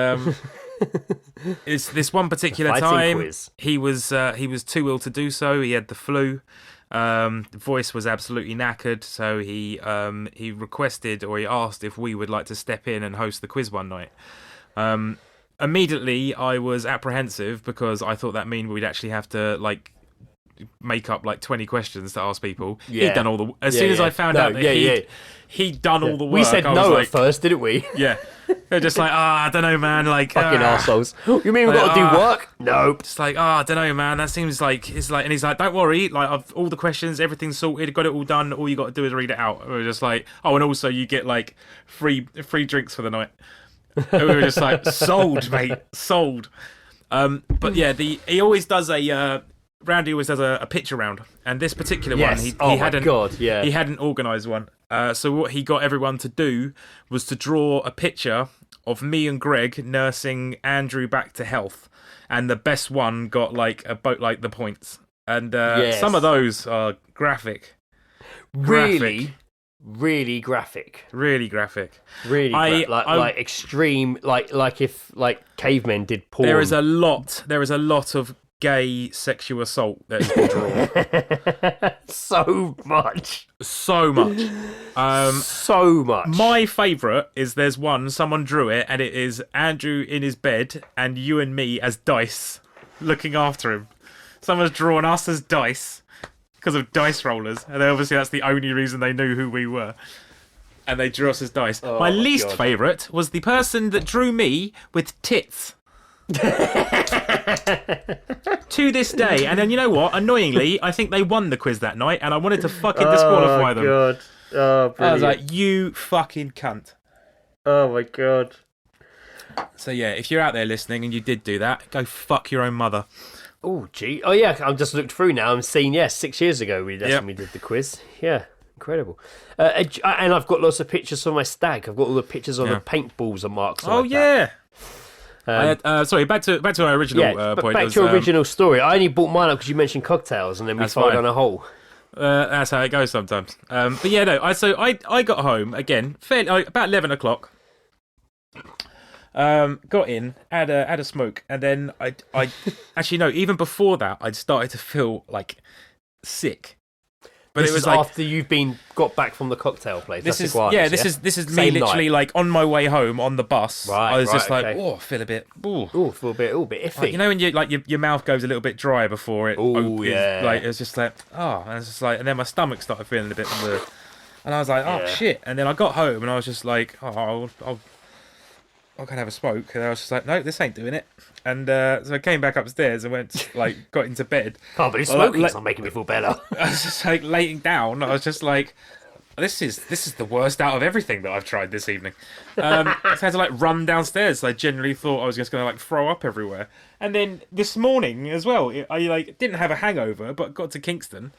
it's this one particular Fighting time quiz. he was too ill to do so. He had the flu. The voice was absolutely knackered, so he requested, or he asked if we would like to step in and host the quiz one night. Immediately, I was apprehensive because I thought that mean we'd actually have to make up 20 questions to ask people. Yeah. He'd done all the. As soon as I found out that he'd done all the work, We said I no was at first, didn't we? yeah. They're just I don't know, man. Fucking arseholes. You mean we've got to do work? Nope. Just I don't know, man. That seems and he's like, don't worry. I've all the questions, everything's sorted, got it all done. All you got to do is read it out. And we're just and also you get free drinks for the night. And we were just sold, mate, sold. But yeah, he always does Randy always does a picture round, and this particular one, he hadn't organised one. So what he got everyone to do was to draw a picture of me and Greg nursing Andrew back to health, and the best one got the points. And some of those are graphic. Really graphic. Really graphic. Really extreme. Like if cavemen did porn. There is a lot of gay sexual assault that has been drawn. So much. So much. My favourite is there's one, someone drew it, and it is Andrew in his bed and you and me as dice looking after him. Someone's drawn us as dice because of dice rollers, and obviously that's the only reason they knew who we were. And they drew us as dice. My least favourite was the person that drew me with tits. To this day. And then you know what, annoyingly I think they won the quiz that night, and I wanted to fucking disqualify them. God. Oh, brilliant. I was like, you fucking cunt. Oh my god. So yeah, if you're out there listening and you did do that, go fuck your own mother. Oh gee. Oh yeah, I've just looked through now. I'm seeing 6 years ago when we did the quiz. Yeah, incredible. And I've got lots of pictures from my stag. I've got all the pictures of the paintballs and marks. Oh yeah. Sorry, back to our original point. Back to your original story. I only brought mine up because you mentioned cocktails, and then we fell down a hole. That's how it goes sometimes. But yeah, no. I got home again, fairly about 11 o'clock. Got in, had a smoke, and then I actually no. Even before that, I'd started to feel sick. But this it was after you've got back from the cocktail place. This is me literally on my way home on the bus. Right, I was just okay. I feel a bit, feel a bit iffy. you know when your mouth goes a little bit dry before it opens. Yeah. It was just and it's just and then my stomach started feeling a bit weird, and I was like, shit. And then I got home and I was just I'll go and have a smoke, and I was just no, this ain't doing it. And so I came back upstairs and went got into bed. Can't believe smoking's not making me feel better. I was just laying down. I was just this is the worst out of everything that I've tried this evening. So I had to run downstairs. I genuinely thought I was just going to throw up everywhere. And then this morning as well, I didn't have a hangover, but got to Kingston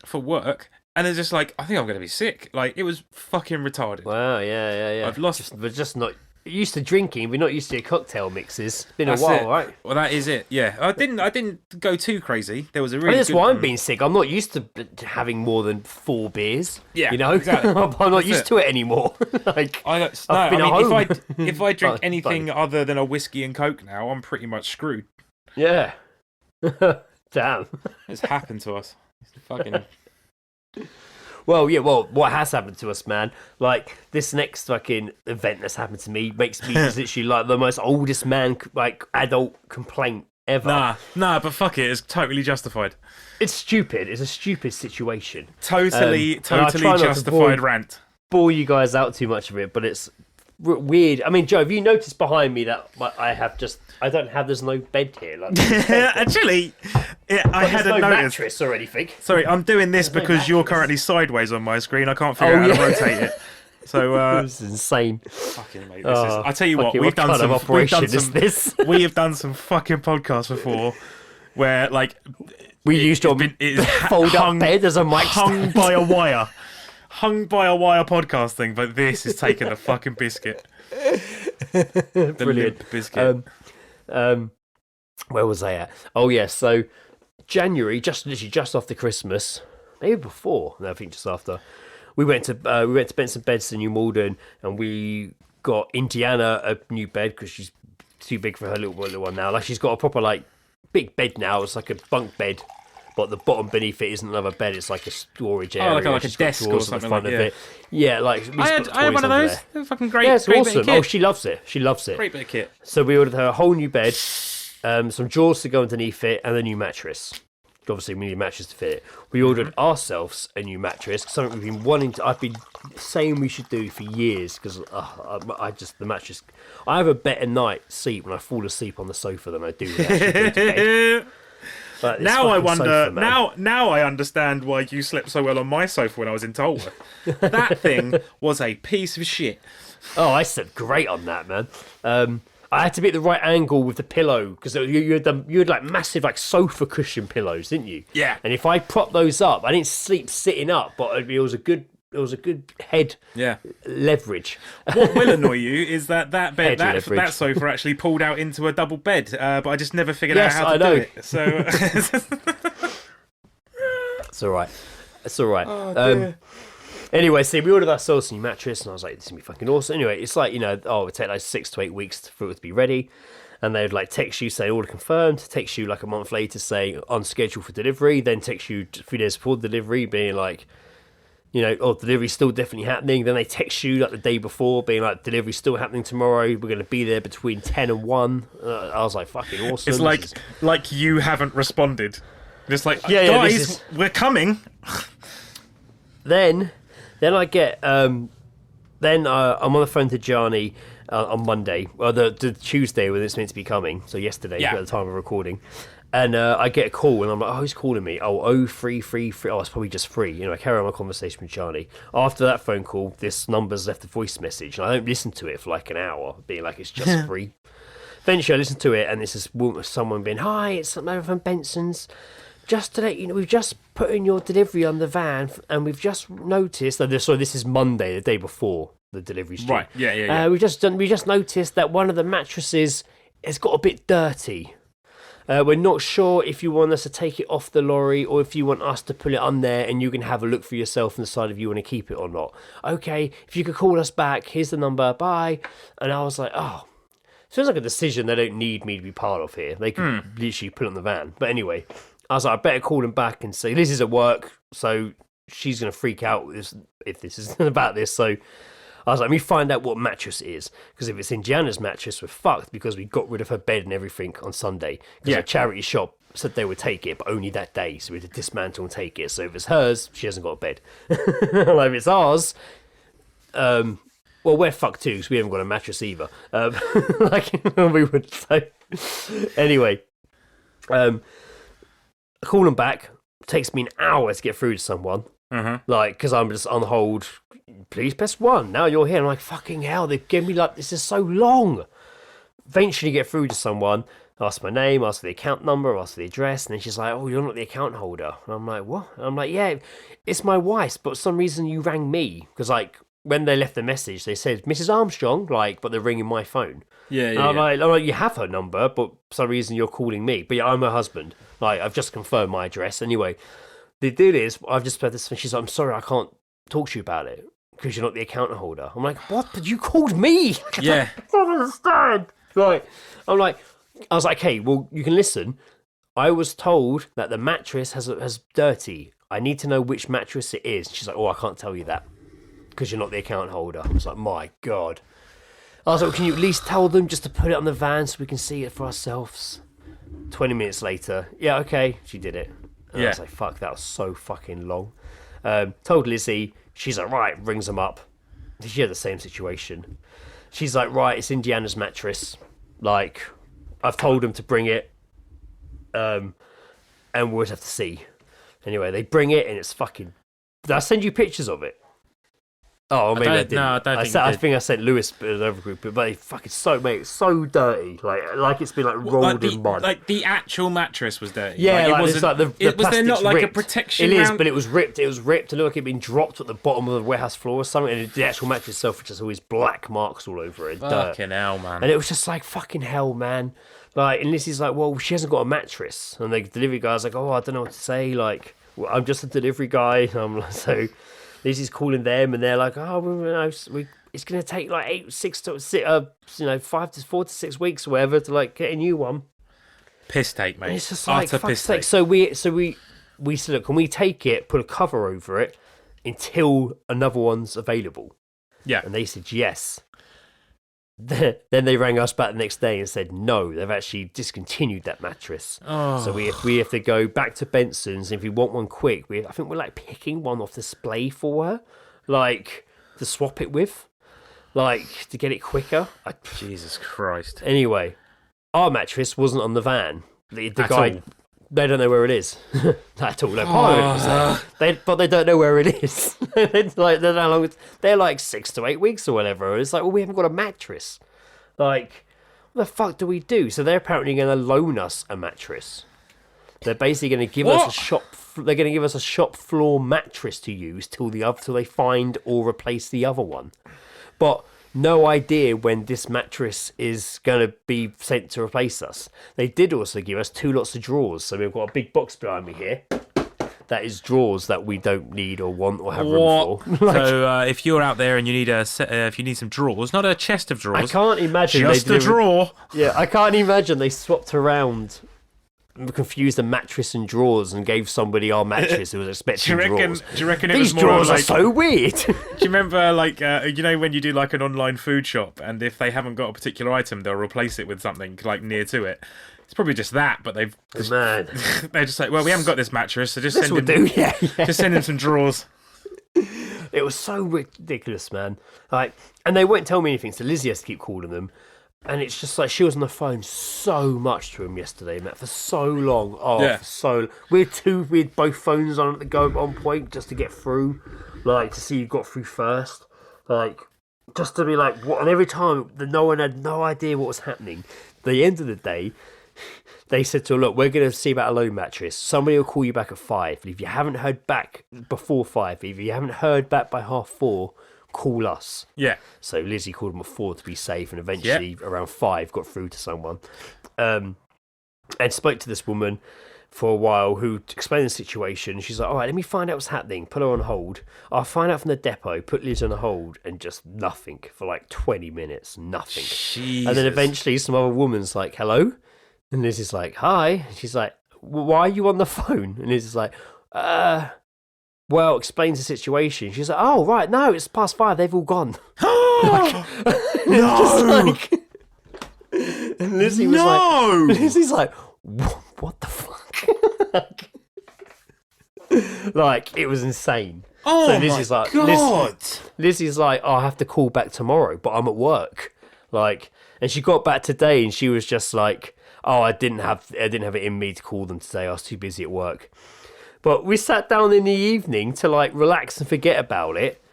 for work. And it's just I think I'm going to be sick. It was fucking retarded. Wow, yeah. I've lost. We're just not used to drinking. We're not used to your cocktail mixes. It's been That's a while, it. right? Well, that is it. Yeah, I didn't go too crazy. There was a really. That's good why I'm one. being sick. I'm not used to having more than 4 beers. Yeah, you know, exactly. I'm not used to it anymore. If I drink anything other than a whiskey and coke now, I'm pretty much screwed. Yeah. Damn. It's happened to us. It's fucking. Well, what has happened to us, man? This next fucking event that's happened to me makes me literally the most oldest man, adult complaint ever. Nah, but fuck it, it's totally justified. It's stupid. It's a stupid situation. Totally justified rant. Bore you guys out too much of it, but it's weird. I mean, Joe, have you noticed behind me that there's no bed here? Actually, I had no a notice. Mattress or anything. Sorry, I'm doing this because you're currently sideways on my screen. I can't figure out how to rotate it. So this is insane. Fucking mate, this is. I tell you what, we have done some fucking podcasts before where we used your fold up bed as a mic hung stand. by a wire. Hung by a wire podcasting, but this is taking the fucking biscuit. The Brilliant limp biscuit. Where was I at? Oh yeah, so January, just after Christmas, maybe before. No, I think just after. we went to Benson Beds in New Malden, and we got Indiana a new bed because she's too big for her little one now. Like she's got a proper like big bed now. It's like a bunk bed, but the bottom beneath it isn't another bed. It's like a storage area. Like a desk or something like that. Yeah, like I had one of those. They're fucking great. Yeah, it's great awesome. bit of kit. Oh, she loves it. She loves it. Great bit of kit. So we ordered her a whole new bed, some drawers to go underneath it, and a new mattress. Obviously, we need a mattress to fit it. We ordered ourselves a new mattress, something we've been wanting to. I've been saying we should do for years because the mattress. I have a better night's sleep when I fall asleep on the sofa than I do when I actually go to bed. Like, Now I wonder. Sofa, now I understand why you slept so well on my sofa when I was in Tolworth. That thing was a piece of shit. Oh, I slept great on that, man. I had to be at the right angle with the pillow because you had like massive like sofa cushion pillows, didn't you? Yeah. And if I propped those up, I didn't sleep sitting up, but it was a good head leverage. What will annoy you is that bed, Head that leverage. sofa actually pulled out into a double bed, but I just never figured out Yes, how I to know. do it. So It's all right. It's all right. Oh, dear. Anyway, see, we ordered ourselves a new mattress, and I was like, this is going to be fucking awesome. Anyway, it's like, it would take like 6 to 8 weeks for it to be ready. And they'd like text you, say order confirmed, text you like a month later, say on schedule for delivery, then text you 3 days before delivery, being like, delivery's still definitely happening. Then they text you like the day before, being like, delivery's still happening tomorrow. We're going to be there between 10 and 1. I was like, fucking awesome. it's like you haven't responded. Just like, Yeah, guys, we're coming. Then I get I'm on the phone to Gianni on Monday, the Tuesday when it's meant to be coming. So yesterday, at the time of recording, and I get a call, and I'm like, oh, who's calling me? Oh, 0333. Oh, it's probably just free. I carry on my conversation with Gianni. After that phone call, this number's left a voice message, and I don't listen to it for like an hour, being like, it's just free. Eventually, I listen to it, and this is someone being, hi, it's something from Benson's. Just to let you know, we've just put in your delivery on the van, and we've just noticed. So this is Monday, the day before the delivery's due. Right? Yeah. We just noticed that one of the mattresses has got a bit dirty. We're not sure if you want us to take it off the lorry or if you want us to put it on there, and you can have a look for yourself and decide if you want to keep it or not. Okay, if you could call us back, here's the number. Bye. And I was like, oh. Sounds like a decision they don't need me to be part of here. They could literally put it on the van. But anyway, I was like, I better call him back and say, this is at work, so she's going to freak out if this isn't about this. So I was like, let me find out what mattress it is. Because if it's Indiana's mattress, we're fucked because we got rid of her bed and everything on Sunday. Because a charity shop said they would take it, but only that day. So we had to dismantle and take it. So if it's hers, she hasn't got a bed. Like if it's ours, well, we're fucked too, because we haven't got a mattress either. We would say. Anyway, I call them back. It takes me an hour to get through to someone. Because I'm just on hold. Please press 1. Now you're here. I'm like, fucking hell, they give me this is so long. Eventually get through to someone, ask my name, ask for the account number, ask for the address, and then she's like, oh, you're not the account holder. And I'm like, what? And I'm like, yeah, it's my wife's, but for some reason you rang me. Because, when they left the message, they said, Mrs. Armstrong, but they're ringing my phone. Yeah. I'm like, you have her number, but for some reason you're calling me. But yeah, I'm her husband. I've just confirmed my address. Anyway, the deal is, I've just said this, and she's like, I'm sorry, I can't talk to you about it because you're not the account holder. I'm like, what? But you called me. Yeah. I don't understand. Right. I was like, okay, well, you can listen. I was told that the mattress has dirty. I need to know which mattress it is. She's like, oh, I can't tell you that because you're not the account holder. I was like, my God. I was like, well, can you at least tell them just to put it on the van so we can see it for ourselves? 20 minutes later, yeah, okay, she did it. And I was like, fuck, that was so fucking long. Told Lizzie, she's like, right, rings them up. She had the same situation. She's like, right, it's Indiana's mattress. I've told them to bring it. And we'll just have to see. Anyway, they bring it and it's fucking... Did I send you pictures of it? Oh, maybe I didn't. No, I don't think I think I sent Lewis another group, but they fucking so dirty, like it's been rolled in mud. The actual mattress was dirty. Yeah, it wasn't. It's like the was there plastic's not ripped. a protection? It is, round? but it was ripped. It was ripped. It looked like it'd been dropped at the bottom of the warehouse floor or something, and the actual mattress itself was just always black marks all over it. Fucking hell, man! And it was just like fucking hell, man. And Lizzie's like, well, she hasn't got a mattress, and the delivery guy's like, oh, I don't know what to say. Well, I'm just a delivery guy. So Lizzie's calling them, and they're like, "Oh, it's going to take like 5 to 4 to 6 weeks or whatever to like get a new one." Piss take, mate. And it's just like, utter fuck's piss sake. take. So we said, look, can we take it, put a cover over it until another one's available? Yeah. And they said yes. Then they rang us back the next day and said no, they've actually discontinued that mattress. Oh. So we have to go back to Benson's. And if we want one quick, I think we're like picking one off display for her, like to swap it with, like to get it quicker. Jesus Christ. Anyway, our mattress wasn't on the van. The At guy, all. they don't know where it is at all. No, part of it was there. But they don't know where it is. They're like 6 to 8 weeks or whatever. It's like, well, we haven't got a mattress. Like, what the fuck do we do? So they're apparently going to loan us a mattress. They're basically going to give us a shop. They're going to give us a shop floor mattress to use till they find or replace the other one. But no idea when this mattress is going to be sent to replace us. They did also give us 2 lots of drawers. So we've got a big box behind me here. That is drawers that we don't need or want or have room for. So if you're out there and you need if you need some drawers, not a chest of drawers, I can't imagine just a drawer. Yeah, I can't imagine they swapped around, confused a mattress and drawers, and gave somebody our mattress who was expecting drawers. Do you reckon it These was more drawers like, are so weird. Do you remember, like, when you do like an online food shop, and if they haven't got a particular item, they'll replace it with something like near to it. It's probably just that, but they're just like, well, we haven't got this mattress, so just send him, just send him some drawers. It was so ridiculous, man. Like, and they won't tell me anything, so Lizzie has to keep calling them. And it's just like she was on the phone so much to him yesterday, Matt, for so long. We had both phones on at the go on point just to get through, like to see who got through first, like just to be like what. And every time no one had no idea what was happening. At the end of the day, they said to her, "Look, we're going to see about a loan mattress. Somebody will call you back at 5. And if you haven't heard back before 5, if you haven't heard back by 4:30, call us." Yeah. So Lizzie called them at 4 to be safe, and eventually around 5 got through to someone, and spoke to this woman for a while who explained the situation. She's like, "All right, let me find out what's happening." Put her on hold. I'll find out from the depot. Put Liz on hold, and just nothing for like 20 minutes. Nothing. Jesus. And then eventually some other woman's like, "Hello," and Liz is like, "Hi." And she's like, "Why are you on the phone?" And Liz is like, well, explains the situation. She's like, "Oh, right, no, it's past 5. They've all gone." No! And Lizzie was like, Lizzie's like, what the fuck? Like, it was insane. Oh, so Lizzie's my like, God. Lizzie's like, "Oh, I have to call back tomorrow, but I'm at work." Like, and she got back today, and she was just like, "Oh, I didn't have it in me to call them today. I was too busy at work." But we sat down in the evening to like relax and forget about it.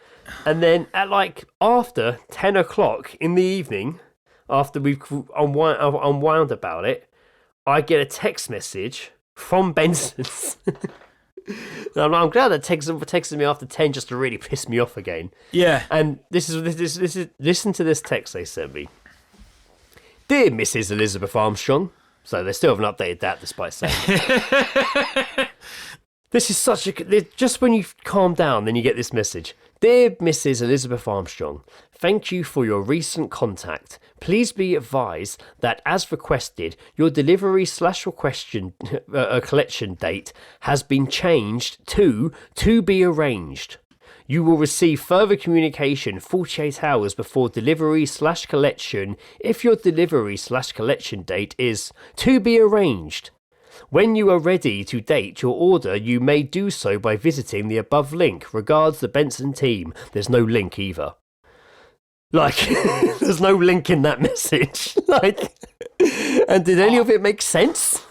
And then at like after 10 o'clock in the evening, after we've unwound about it, I get a text message from Benson's. And I'm glad that texted me after 10 just to really piss me off again. Yeah. And this is listen to this text they sent me. "Dear Mrs. Elizabeth Armstrong." So they still haven't updated that despite saying it. This is such a... Just when you calm down, then you get this message. "Dear Mrs. Elizabeth Armstrong, thank you for your recent contact. Please be advised that, as requested, your delivery / collection date has been changed to be arranged. You will receive further communication 48 hours before delivery / collection if your delivery / collection date is to be arranged. When you are ready to date your order, you may do so by visiting the above link. Regards, the Benson team." There's no link either. Like, there's no link in that message. Like, and did any of it make sense?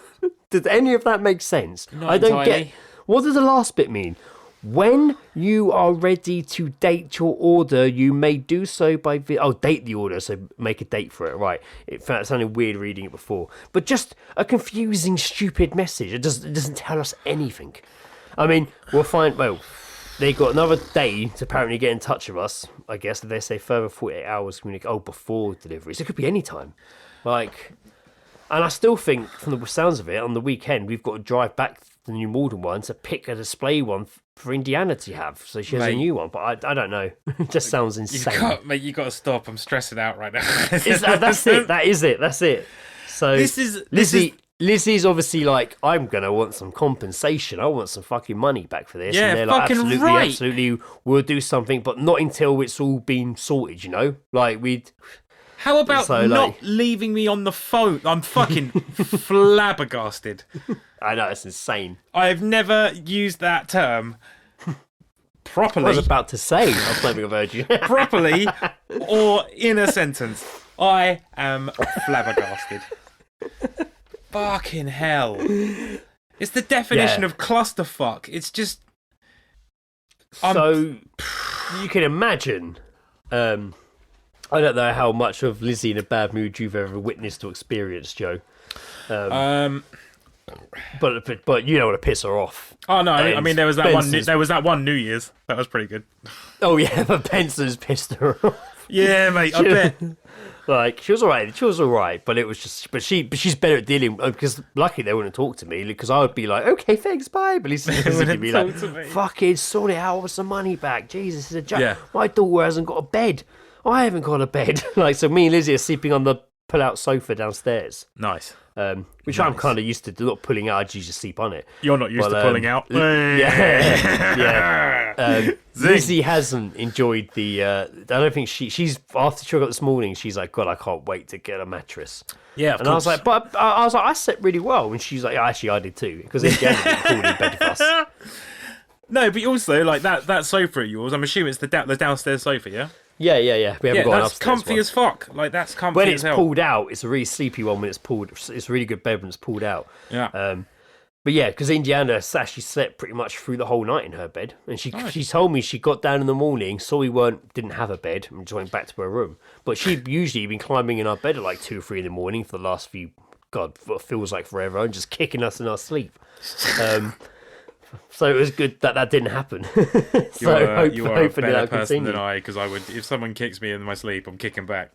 Did any of that make sense? Not I don't entirely. get. What does the last bit mean? When you are ready to date your order, you may do so by... date the order, so make a date for it, right. It sounded weird reading it before. But just a confusing, stupid message. It doesn't tell us anything. I mean, we'll find... Well, they got another day to apparently get in touch with us, I guess. They say further 48 hours before delivery. So it could be any time. Like... And I still think, from the sounds of it, on the weekend, we've got to drive back the new modern one to pick a display one for Indiana to have. So she has a Mate. new one, but I don't know. It just sounds insane. Mate, you got to stop. I'm stressing out right now. That's it. That's it. So Lizzie's obviously like, I'm gonna want some compensation. I want some fucking money back for this. Yeah, and they're like, fucking right. absolutely, we'll do something, but not until it's all been sorted. You know, like we'd. How about So, not like- leaving me on the phone? I'm fucking flabbergasted. I know, it's insane. I've never used that term I properly. was about to say, I was claiming I've heard you. Properly or in a sentence. I am flabbergasted. Fucking hell. It's the definition Yeah. of clusterfuck. It's just... So you can imagine. I don't know how much of Lizzie in a bad mood you've ever witnessed or experienced, Joe. Um, But you don't want to piss her off. oh no, I mean there was that Benson's- one New Year's. That was pretty good. Oh yeah, but Benson's pissed her off. Yeah, mate, I bet. Like she was alright, but it was just, but she's better at dealing because luckily they wouldn't talk to me because I would be like, okay, thanks, bye. But Lizzie would wouldn't be talk like, to me. fucking sort it out with some money back. Jesus, it's a joke. Yeah. My daughter hasn't got a bed. I haven't got a bed. Like so, me and Lizzie are sleeping on the pull-out sofa downstairs. Nice. Which I'm kind of used to not pulling out. I usually sleep on it. You're not used to pulling out. Yeah. Lizzie hasn't enjoyed the. I don't think she's after she woke up this morning. She's like, God, I can't wait to get a mattress. Yeah, of And I was course. like, but I slept really well. And she's like, actually, I did too because it's generally called in bed with us. No, but also like that sofa of yours. I'm assuming it's the downstairs sofa, yeah. Yeah. We haven't Yeah, got an that's upstairs comfy one. as fuck. Like that's comfy When as it's hell. pulled out, it's a really sleepy one. When it's pulled, it's a really good bed when it's pulled out. Yeah. But yeah, because Indiana actually slept pretty much through the whole night in her bed, and she told me she got down in the morning, saw we didn't have a bed, and just went back to her room. But she'd usually been climbing in our bed at like 2 or 3 in the morning for the last few, God, what feels like forever, and just kicking us in our sleep. So it was good that didn't happen. You are a hopefully better that'll person continue. than I, because I would, if someone kicks me in my sleep, I'm kicking back.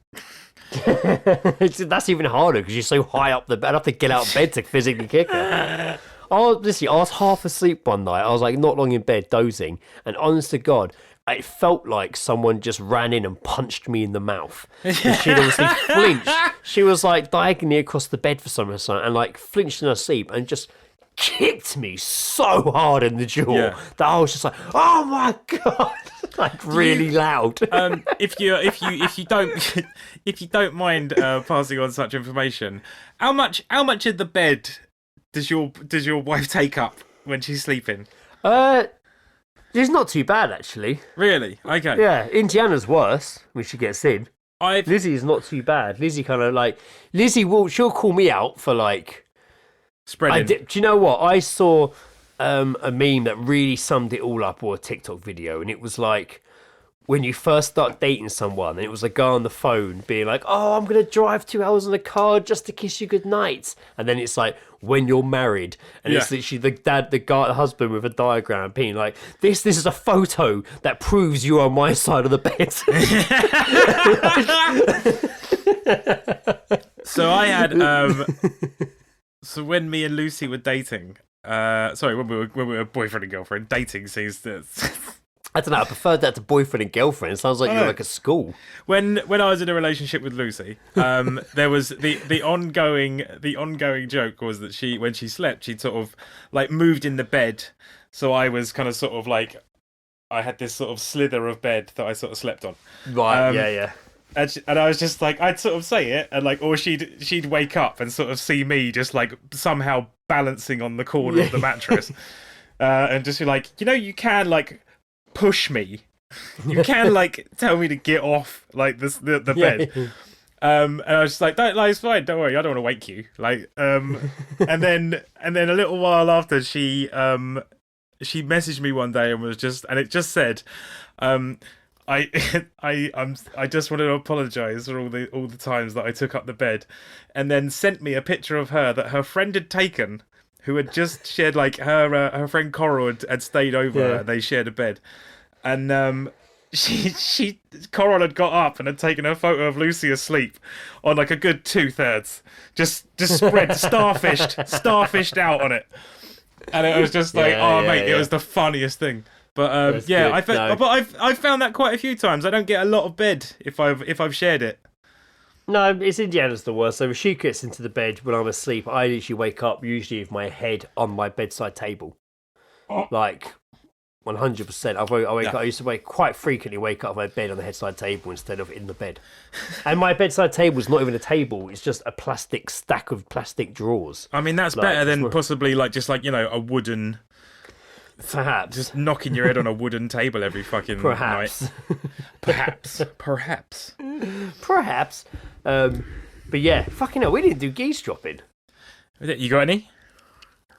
That's even harder because you're so high up the bed. I have to get out of bed to physically kick her. I was half asleep one night. I was like not long in bed, dozing, and honest to God, it felt like someone just ran in and punched me in the mouth. And she'd obviously flinched. She was like diagonally across the bed for some reason and like flinched in her sleep and just kicked me so hard in the jaw that I was just like, oh my God, like really loud. If you don't mind passing on such information, how much of the bed does your wife take up when she's sleeping? It's not too bad actually. Really? Okay. Yeah, Indiana's worse when she gets in. Lizzie's not too bad. Lizzie kind of like she'll call me out for like. Spreading. Do you know what? I saw a meme that really summed it all up, or a TikTok video, and it was like when you first start dating someone, and it was a guy on the phone being like, "Oh, I'm gonna drive 2 hours in a car just to kiss you goodnight," and then it's like when you're married, and it's literally the husband with a diagram being like, "This is a photo that proves you are on my side of the bed." So I had so when me and Lucy were dating, when we were boyfriend and girlfriend, dating seems to. I don't know. I prefer that to boyfriend and girlfriend. It sounds like you're like at school. When I was in a relationship with Lucy, there was the ongoing joke was that when she slept, she sort of like moved in the bed, so I was kind of sort of like I had this sort of slither of bed that I sort of slept on. Right? Yeah. And I was just like, I'd sort of say it, and like, or she'd wake up and sort of see me just like somehow balancing on the corner of the mattress, and just be like, you can like push me, you can like tell me to get off like the bed. And I was just like, it's fine, don't worry, I don't want to wake you. Like, and then a little while after she messaged me one day and it just said, I just wanted to apologise for all the times that I took up the bed, and then sent me a picture of her that her friend had taken, who had just shared like her friend Coral had stayed over and they shared a bed, and Coral had got up and had taken a photo of Lucy asleep on like a good 2/3, just spread starfished out on it. And it was just like, mate, yeah. it was the funniest thing. But That's yeah, good. I've found that quite a few times. I don't get a lot of bed if I've shared it. No, it's Indiana's the worst. So if she gets into the bed when I'm asleep, I literally wake up usually with my head on my bedside table. Like 100%. I used to quite frequently wake up on my bed on the bedside table instead of in the bed. And my bedside table is not even a table; it's just a plastic stack of plastic drawers. I mean, that's better than possibly a wooden. Perhaps. Just knocking your head on a wooden table every fucking Perhaps. night. Perhaps. But yeah, fucking hell, we didn't do geezedropping. You got any?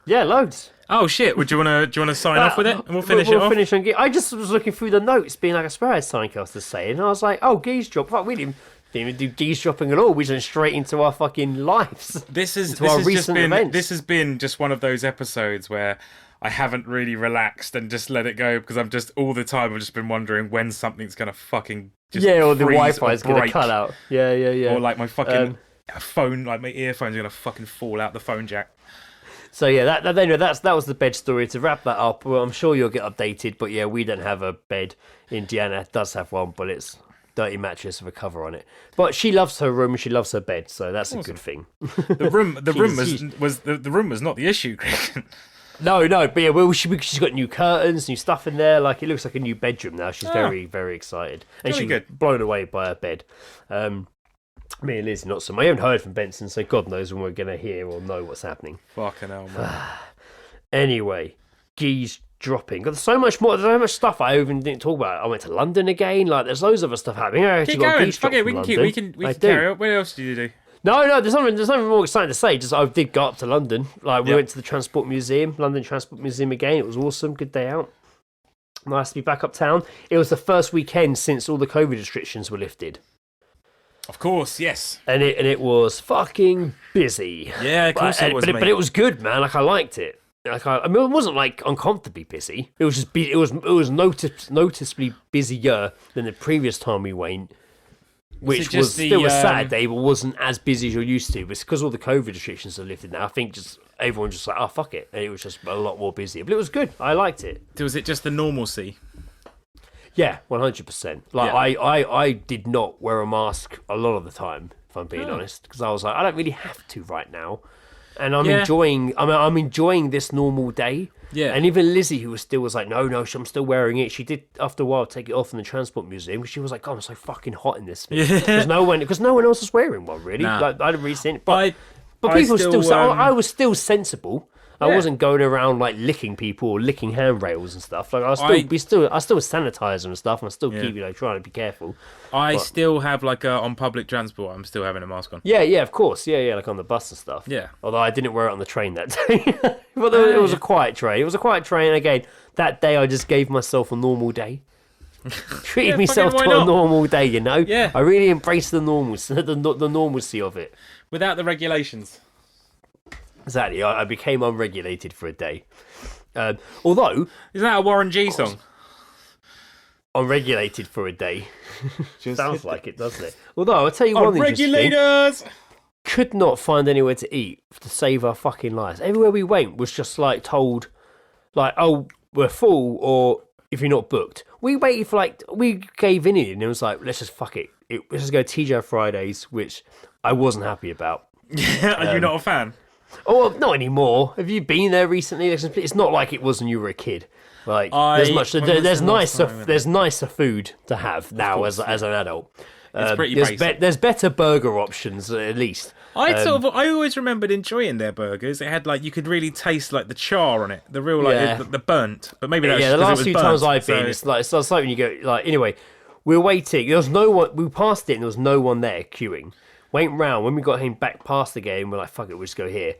Yeah, loads. Oh shit! Would you want to sign off with it, and we'll finish it off? Finish on I just was looking through the notes, being like, I swear I had something else to say, and I was like, oh, geezdrop. Fuck, we didn't even do geezdropping at all. We just went straight into our fucking lives. This has been just one of those episodes where I haven't really relaxed and just let it go because I'm just all the time I've just been wondering when something's gonna fucking just or the freeze Wi-Fi is or gonna break. cut out. Yeah. Or like my fucking phone, like my earphones are gonna fucking fall out the phone jack. So yeah, that was the bed story. To wrap that up, well, I'm sure you'll get updated. But yeah, we don't have a bed. Indiana does have one, but it's dirty mattress with a cover on it. But she loves her room and she loves her bed, so that's a good thing. The room was not the issue, Greg. No, but yeah, well, she's got new curtains, new stuff in there. Like, it looks like a new bedroom now. She's very, very excited, and she's blown away by her bed. Me and Liz, not so much. I haven't heard from Benson, so God knows when we're going to hear or know what's happening. Fucking hell, man. Anyway, geezedropping. Got so much more. There's so much stuff I even didn't talk about. I went to London again. Like, there's loads of other stuff happening. Keep going. Fuck it, we can carry on. What else did you do? No, there's nothing more exciting to say. Just I did go up to London. Like, we went to the Transport Museum, London Transport Museum again. It was awesome. Good day out. Nice to be back uptown. It was the first weekend since all the COVID restrictions were lifted. Of course, yes. And it was fucking busy. Yeah, of course it was. But it was good, man. Like, I liked it. Like, I mean, it wasn't like uncomfortably busy. It was just it was noticeably busier than the previous time we went, which was still a Saturday, but wasn't as busy as you're used to. But it's because all the COVID restrictions are lifted now. I think just everyone just like, oh fuck it, and it was just a lot more busy. But it was good. I liked it. Was it just the normalcy? Yeah, 100%. Like, I did not wear a mask a lot of the time, if I'm being honest, because I was like, I don't really have to right now, and I'm enjoying this normal day. Yeah. And even Lizzie, who was like, no, I'm still wearing it. She did after a while take it off in the Transport Museum because she was like, God, I'm so fucking hot in this thing. Because no one else was wearing one really. Nah. Like, I didn't really see it, but people I was still sensible. I wasn't going around like licking people or licking handrails and stuff. Like, I still sanitize them and stuff, and I still keep trying to be careful. I still have on public transport. I'm still having a mask on. Yeah, of course. Yeah, like on the bus and stuff. Yeah. Although I didn't wear it on the train that day. But it was a quiet train. It was a quiet train. Again, that day I just gave myself a normal day. Treated myself to a normal day, you know. Yeah. I really embraced the normalcy of it. Without the regulations. Exactly, I became unregulated for a day. Although... Isn't that a Warren G song? Unregulated for a day. Sounds like it, doesn't it? Although, I'll tell you one thing. Regulators! Could not find anywhere to eat to save our fucking lives. Everywhere we went was just like told, like, oh, we're full, or if you're not booked. We waited for we gave in and it was like, let's just fuck it. Let's just go TGI Fridays, which I wasn't happy about. Are you not a fan? Oh, well, not anymore. Have you been there recently? It's not like it was when you were a kid. Like, there's nicer food to have now as an adult. It's pretty basic. There's better burger options at least. I always remembered enjoying their burgers. It had you could really taste the char on it, the real the burnt. But maybe that's the last few times I've been. It's like when you go anyway. We were waiting. There was no one. We passed it and there was no one there queuing. Went round when we got him back past the game. We're like, fuck it, we'll just go here.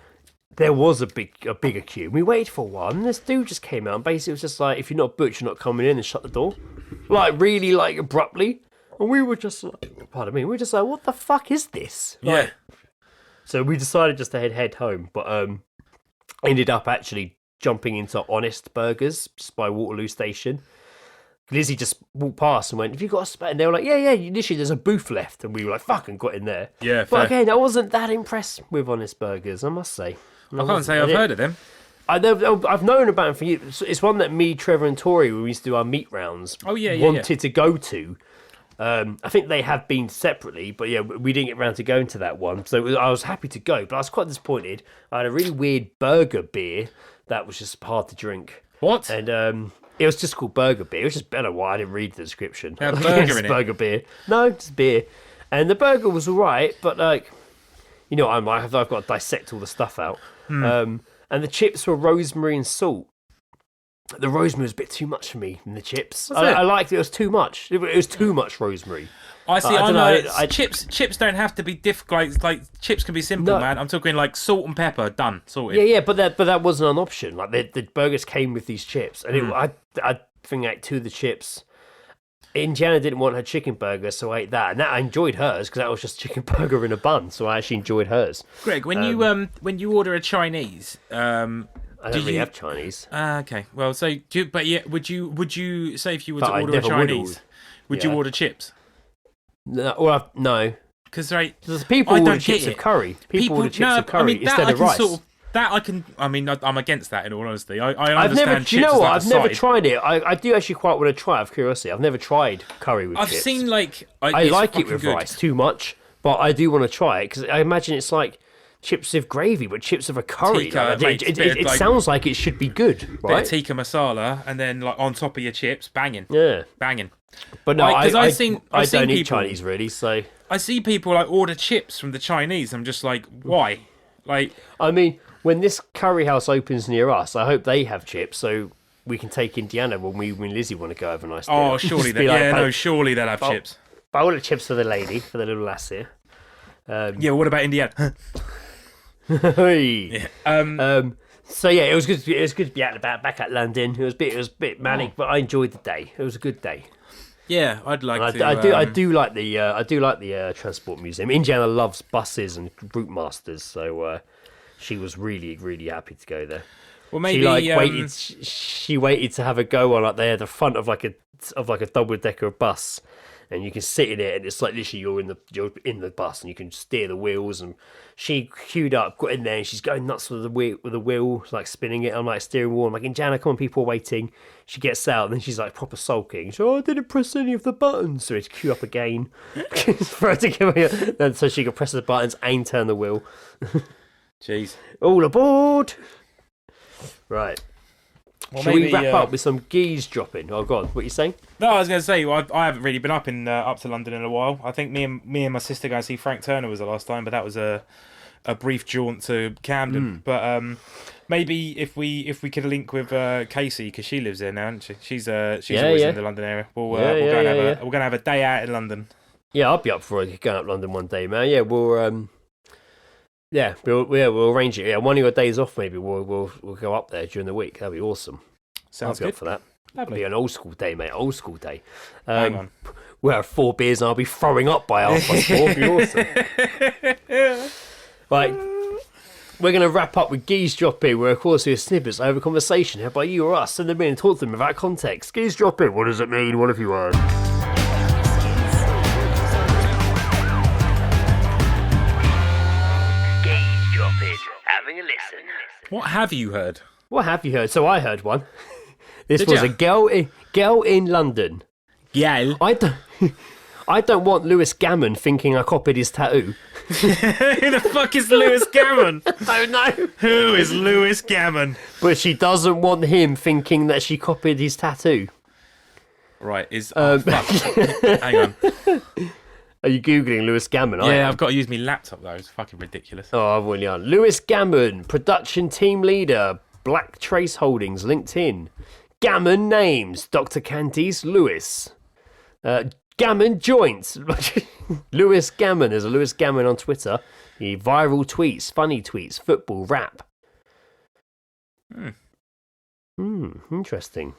There was a bigger queue. We waited for a while, and this dude just came out and basically was just like, if you're not booked, you're not coming in, and shut the door. Really abruptly. And we were just like, pardon me, we were just like, what the fuck is this? Yeah. So we decided just to head home, but ended up actually jumping into Honest Burgers just by Waterloo Station. Lizzie just walked past and went, have you got a spare? And they were like, yeah, literally there's a booth left. And we were like, fuck, and got in there. Yeah, But again, I wasn't that impressed with Honest Burgers, I must say. I can't say I've heard of them. I've known about it for years. It's one that me, Trevor, and Tori, when we used to do our meat rounds, wanted to go to. I think they have been separately, but yeah, we didn't get around to going to that one. So I was happy to go, but I was quite disappointed. I had a really weird burger beer that was just hard to drink. What? And it was just called burger beer. It was just better. Why I didn't read the description. Had burger in it? Burger beer. No, just beer. And the burger was all right, but like, you know, I've got to dissect all the stuff out. And the chips were rosemary and salt. The rosemary was a bit too much for me in the chips. I liked it. It was too much. It was too much rosemary. I see. I I don't know. know, Chips don't have to be difficult. Like chips can be simple, No. man. I'm talking like salt and pepper. Done. Sorted. Yeah, but that wasn't an option. Like the burgers came with these chips, and I think like two of the chips. Indiana didn't want her chicken burger, so I ate that, and I enjoyed hers because that was just chicken burger in a bun. So I actually enjoyed hers. Greg, when you order a Chinese, I don't really have Chinese. Okay. Well, so would you say if you were But to I order a never would Chinese, would Yeah. you order chips? No. Because right, There's people I order don't chips get of it. curry. People order chips of curry I mean, that instead I of can rice. sort of, that I can. I mean, I'm against that in all honesty. I I've understand never. chips Do you know as what? like a I've never side. tried it. I do actually quite want to try it. Out of curiosity, I've never tried curry with I've chips. seen like I it's like it fucking with good. rice too much, but I do want to try it because I imagine it's like chips with gravy, but chips of a curry. Tikka, Like, mate, it like- sounds like it should be good, Bit right? of tikka masala, and then like on top of your chips, banging, Yeah, banging. but no, Like, 'cause I I've seen don't eat people- Chinese really. So I see people like order chips from the Chinese. I'm just like, why? Like, I mean, when this curry house opens near us, I hope they have chips so we can take Indiana when Lizzie want to go have a nice dinner. oh, surely Just that. be like, Yeah, no, "Hey, surely they'll have Oh. chips. bowl of chips for the lady, for the little lass here. Yeah. What about Indiana? Hey. Yeah. So yeah, it was good. It was good to be out and about back at London. It was a bit manic, but I enjoyed the day. It was a good day. Yeah, I'd like And to. I do like the transport museum. Indiana loves buses and route masters, so she was really really happy to go there. Well, maybe She waited to have a go on like there, the front of like a double decker bus, and you can sit in it, and it's like literally you're in the bus, and you can steer the wheels. And she queued up, got in there, and she's going nuts with the wheel, like spinning it on like steering wheel. I'm like, Indiana, come on, people are waiting. She gets out, and then she's like proper sulking. She's I didn't press any of the buttons, so it's queue up again for her to give me, and so she can press the buttons and turn the wheel. Jeez. All aboard! Right. Well, Shall we maybe, wrap up with some Geezedropping? Oh God, what are you saying? No, I was going to say I haven't really been up to London in a while. I think me and my sister going to see Frank Turner was the last time, but that was a brief jaunt to Camden. But maybe if we could link with Casey, because she lives there now, isn't she? She's always in the London area. We're going to have a day out in London. Yeah, I'll be up for going up London one day, man. Yeah, we'll we'll arrange it. Yeah, one of your days off, maybe we'll go up there during the week. That'd be awesome. Sounds I'll be good. up for that. Lovely. Be an old school day, mate. Old school day. Hang on. We'll have 4 beers and I'll be throwing up by 4:30. It'd be awesome. Right. We're going to wrap up with Geezedropping, where of course we have snippets over conversation held by you or us. Send them in and talk to them without context. Geezedropping, what does it mean? What have you heard? Geezedropping. Having a listen. What have you heard? What have you heard? So I heard one. This Did was ya? a girl in London. Yeah. I don't want Lewis Gammon thinking I copied his tattoo. Who the fuck is Lewis Gammon? I don't know. Who is Lewis Gammon? But she doesn't want him thinking that she copied his tattoo. Right, fuck. Hang on. Are you Googling Lewis Gammon? I Yeah, am. I've got to use my laptop though. It's fucking ridiculous. Oh, I've already on. Lewis Gammon, production team leader, Black Trace Holdings, LinkedIn. Gammon names, Dr. Candice Lewis. Gammon joints. Lewis Gammon. There's a Lewis Gammon on Twitter. He viral tweets, funny tweets, football, rap. Interesting.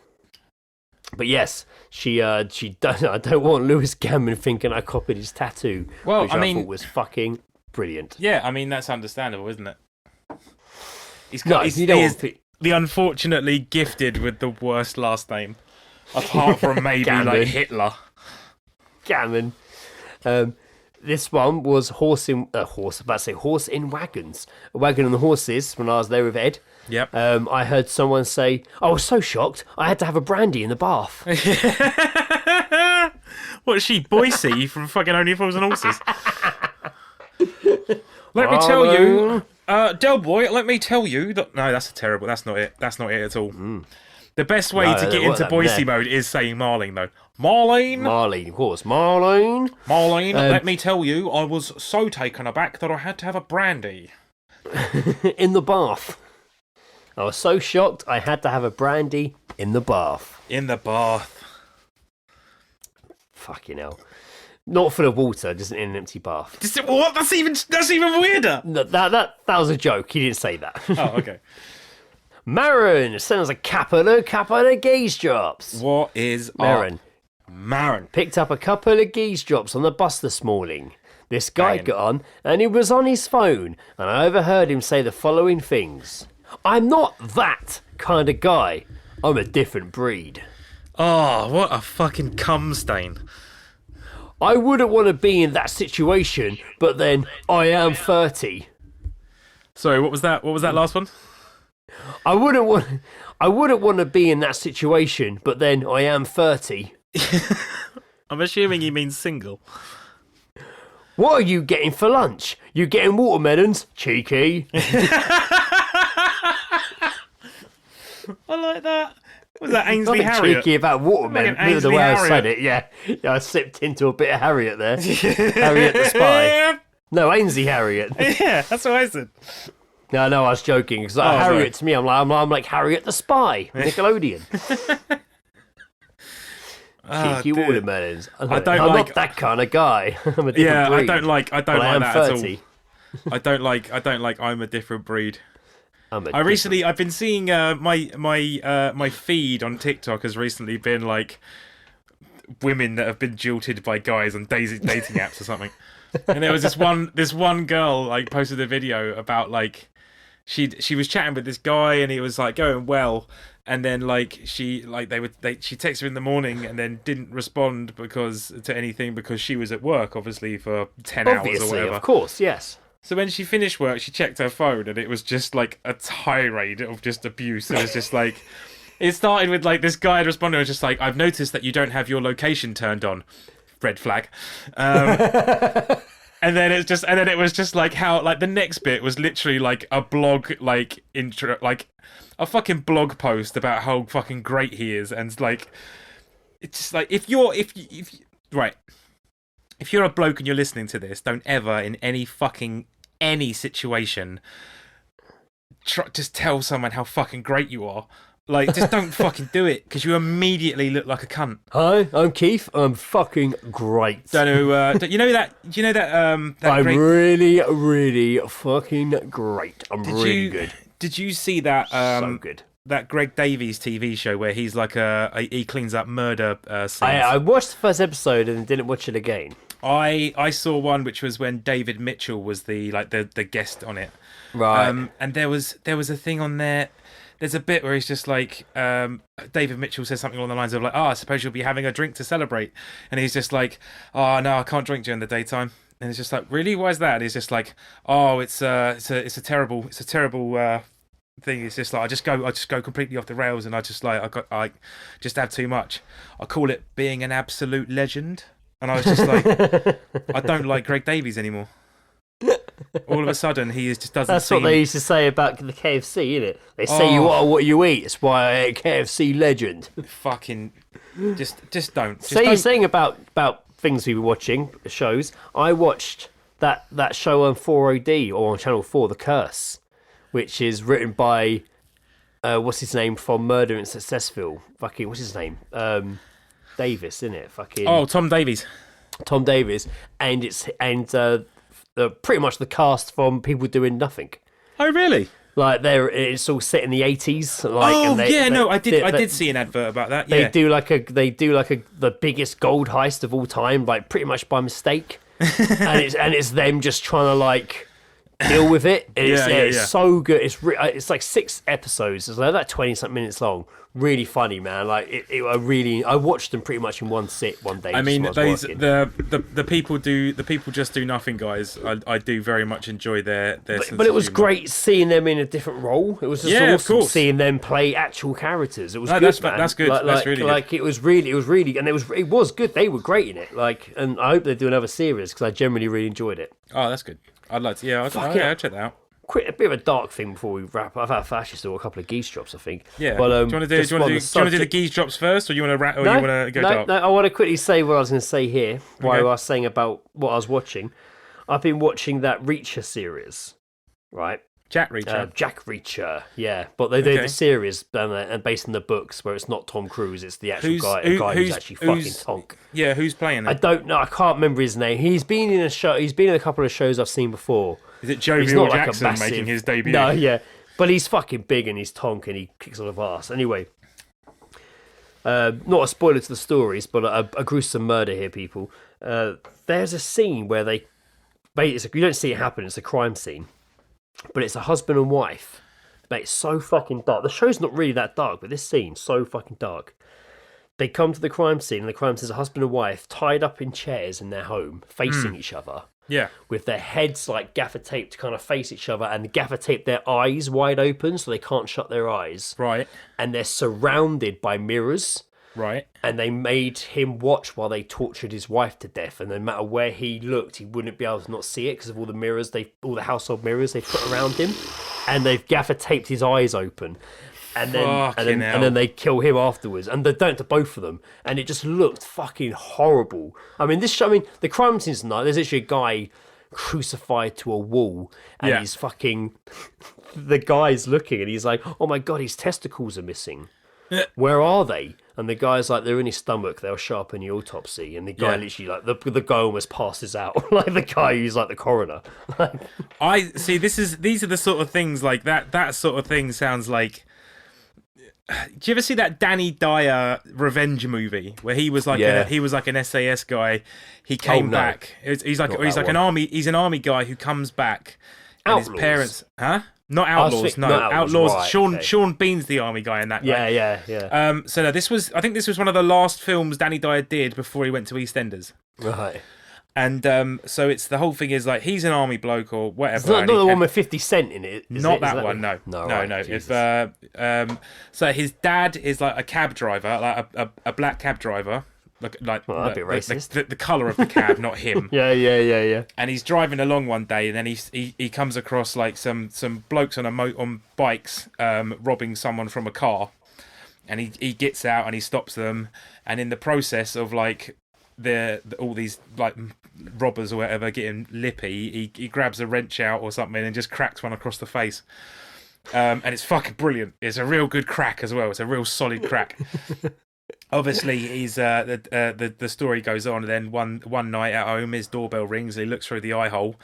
But yes, she does. I don't want Lewis Gammon thinking I copied his tattoo. Well, which I I mean- thought was fucking brilliant. Yeah, I mean that's understandable, isn't it? No, he you don't is want the unfortunately gifted with the worst last name, apart from maybe Gammon. like Hitler. Gammon. This one was horse in wagons. A wagon and the horses when I was there with Ed. Yep. I heard someone say, I was so shocked, I had to have a brandy in the bath. What is she, Boise from fucking Only Fools and Horses? Let me tell you, Del Boy. Let me tell you that. No, that's terrible. That's not it. That's not it at all. The best way to get into Boise mode is saying Marlene, though. Marlene, of course. Marlene, let me tell you, I was so taken aback that I had to have a brandy. in the bath. I was so shocked, I had to have a brandy in the bath. In the bath. Fucking hell. Not full of water, just in an empty bath. What? That's even weirder. No, that was a joke. He didn't say that. Oh, okay. Marin sends a couple of Geezedrops. What is Marin? Marin Picked up a couple of Geezedrops on the bus this morning. This guy got on, and he was on his phone, and I overheard him say the following things. I'm not that kind of guy. I'm a different breed. Oh, what a fucking cum stain. I wouldn't want to be in that situation, but then I am 30. Sorry, what was that? What was that last one? I wouldn't want to be in that situation, but then I am 30. I'm assuming he means single. What are you getting for lunch? You getting watermelons? Cheeky. I like that. Was that Ainsley Nothing Harriott? cheeky about watermelon. Like The way I Ainsley said it, yeah. I slipped into a bit of Harriet there. Harriet the Spy. No, Ainsley Harriet. Yeah, that's what I said. No, I was joking. Because Harriet to me, I'm like Harriet the Spy. Nickelodeon. Cheeky watermelons. I'm not that kind of guy. I'm a different breed. I don't like that 30. at all. I don't like I'm a different breed. I've been seeing my feed on TikTok has recently been like women that have been jilted by guys on dating apps or something. And there was this one girl like posted a video about like she was chatting with this guy and he was like going well, and then like she texted her in the morning and then didn't respond because she was at work obviously for 10 hours or whatever. Of course, yes. So when she finished work, she checked her phone, and it was just like a tirade of just abuse. It was just like, it started with like this guy had responded, was just like, "I've noticed that you don't have your location turned on." Red flag. And then it was just like how like the next bit was literally like a blog like intro, like a fucking blog post about how fucking great he is, and like it's just like if you're a bloke and you're listening to this, don't ever in any situation just tell someone how fucking great you are. Like, just don't fucking do it, because you immediately look like a cunt. Hi, I'm Keith. I'm fucking great. You know that. I'm really, really fucking great. I'm really good. Did you see that? So good. That Greg Davies TV show where he's like he cleans up murder scenes. I watched the first episode and didn't watch it again. I saw one which was when David Mitchell was the guest on it. Right. And there was a thing on there. There's a bit where he's just like, David Mitchell says something along the lines of like, I suppose you'll be having a drink to celebrate. And he's just like, oh, no, I can't drink during the daytime. And it's just like, really? Why is that? And he's just like, oh, it's a terrible thing. It's just like, I just go completely off the rails, and I just just have too much. I call it being an absolute legend. And I was just like, I don't like Greg Davies anymore. All of a sudden, he just doesn't. That's what they used to say about the KFC, innit? They say you are what you eat. It's why I ate KFC legend. Fucking, just don't. You're saying about things we were watching, shows. I watched that show on 4OD or on Channel 4, The Curse, which is written by what's his name from Murder in Successful? Fucking what's his name? Davis, isn't it? Fucking Tom Davies. Tom Davies, and pretty much the cast from People Doing Nothing. Oh, really? Like it's all set in the 80s. I did see an advert about that. Yeah. They do like the biggest gold heist of all time, like pretty much by mistake, and it's them just trying to like deal with it. It's so good. It's like 6 episodes. It's like 20-something minutes long. Really funny, man. Like I watched them pretty much in one sit one day. I mean, just while I was those working. the people just do nothing, guys. I do very much enjoy their sense But it of was humour. great seeing them in a different role. It was just Yeah, of awesome course. seeing them play actual characters. It was No, good, that's man. that's good. That's really good. Like it was really, and it was good. They were great in it. Like, and I hope they do another series because I generally really enjoyed it. Oh, that's good. I'd like to. Yeah, I'll check that out. Quick, a bit of a dark thing before we wrap up. I've actually still got a couple of geese drops, I think. Yeah. But, do you want to just on the do the subject- geese drops first, or you want to you want to go no, dark? no, I want to quickly say what I was going to say here while Okay. I was saying about what I was watching. I've been watching that Reacher series, right? Jack Reacher. Jack Reacher, yeah. But they did Okay. the series and based on the books where it's not Tom Cruise, it's the actual guy who's actually fucking Tonk. Yeah, who's playing I it? don't know, I can't remember his name. He's been in a couple of shows I've seen before. Is it He's Jovial not like a Jackson massive, making his debut? No, yeah. But he's fucking big and he's Tonk and he kicks a lot of ass. Anyway, not a spoiler to the stories, but a gruesome murder here, people. There's a scene where you don't see it happen, it's a crime scene. But it's a husband and wife. Mate, it's so fucking dark. The show's not really that dark, but this scene's so fucking dark. They come to the crime scene, and the crime scene is a husband and wife tied up in chairs in their home, facing each other, Yeah. with their heads like gaffer taped to kind of face each other, and gaffer tape their eyes wide open so they can't shut their eyes. Right. And they're surrounded by mirrors. Right. And they made him watch while they tortured his wife to death. And no matter where he looked, he wouldn't be able to not see it because of all the mirrors, all the household mirrors they put around him. And they've gaffer taped his eyes open. And then they kill him afterwards. And they don't to both of them. And it just looked fucking horrible. I mean, the crime scene's nice. There's actually a guy crucified to a wall. And he's fucking... The guy's looking and he's like, oh my God, his testicles are missing. Where are they? And the guy's like, they're in his stomach. They'll show up in the autopsy. And the guy literally, like, the guy almost passes out, like the guy who's like the coroner. I see. These are the sort of things like that. That sort of thing sounds like. Do you ever see that Danny Dyer revenge movie where he was like he was like an SAS guy? He came back. He's like an army. He's an army guy who comes back. And Outlaws. his parents, huh? Not Outlaws, no. not Outlaws. right, Sean okay. Sean Bean's the army guy in that. Right? Yeah. So no, I think this was one of the last films Danny Dyer did before he went to EastEnders. Right. And so it's the whole thing is like he's an army bloke or whatever. It's not and he- the one with 50 Cent in it. not that one, no. No. Jesus. It's so his dad is like a cab driver, like a black cab driver. Like Well, that'd be racist. the colour of the cab, not him. Yeah. And he's driving along one day, and then he comes across like some blokes on bikes robbing someone from a car, and he gets out and he stops them, and in the process of like all these like robbers or whatever getting lippy, he grabs a wrench out or something and just cracks one across the face. And it's fucking brilliant. It's a real good crack as well. It's a real solid crack. Obviously, he's the story goes on, and then one night at home, his doorbell rings. And he looks through the eye hole,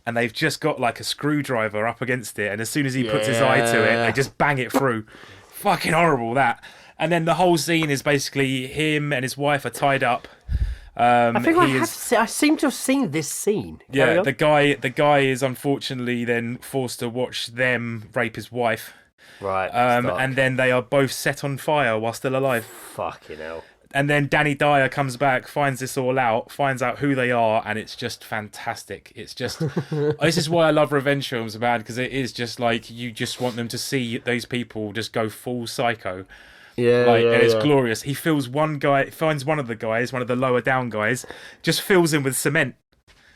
and they've just got like a screwdriver up against it. And as soon as he puts his eye to it, they just bang it through. Fucking horrible that. And then the whole scene is basically him and his wife are tied up. I think I seem to have seen this scene. Carry Yeah, on. the guy is unfortunately then forced to watch them rape his wife. Right. And then they are both set on fire while still alive. Fucking hell. And then Danny Dyer comes back, finds this all out, finds out who they are, and it's just fantastic. It's just this is why I love revenge films, man, because it is just like you just want them to see those people just go full psycho. Yeah, And it's glorious. He finds one of the guys, one of the lower down guys, just fills him with cement.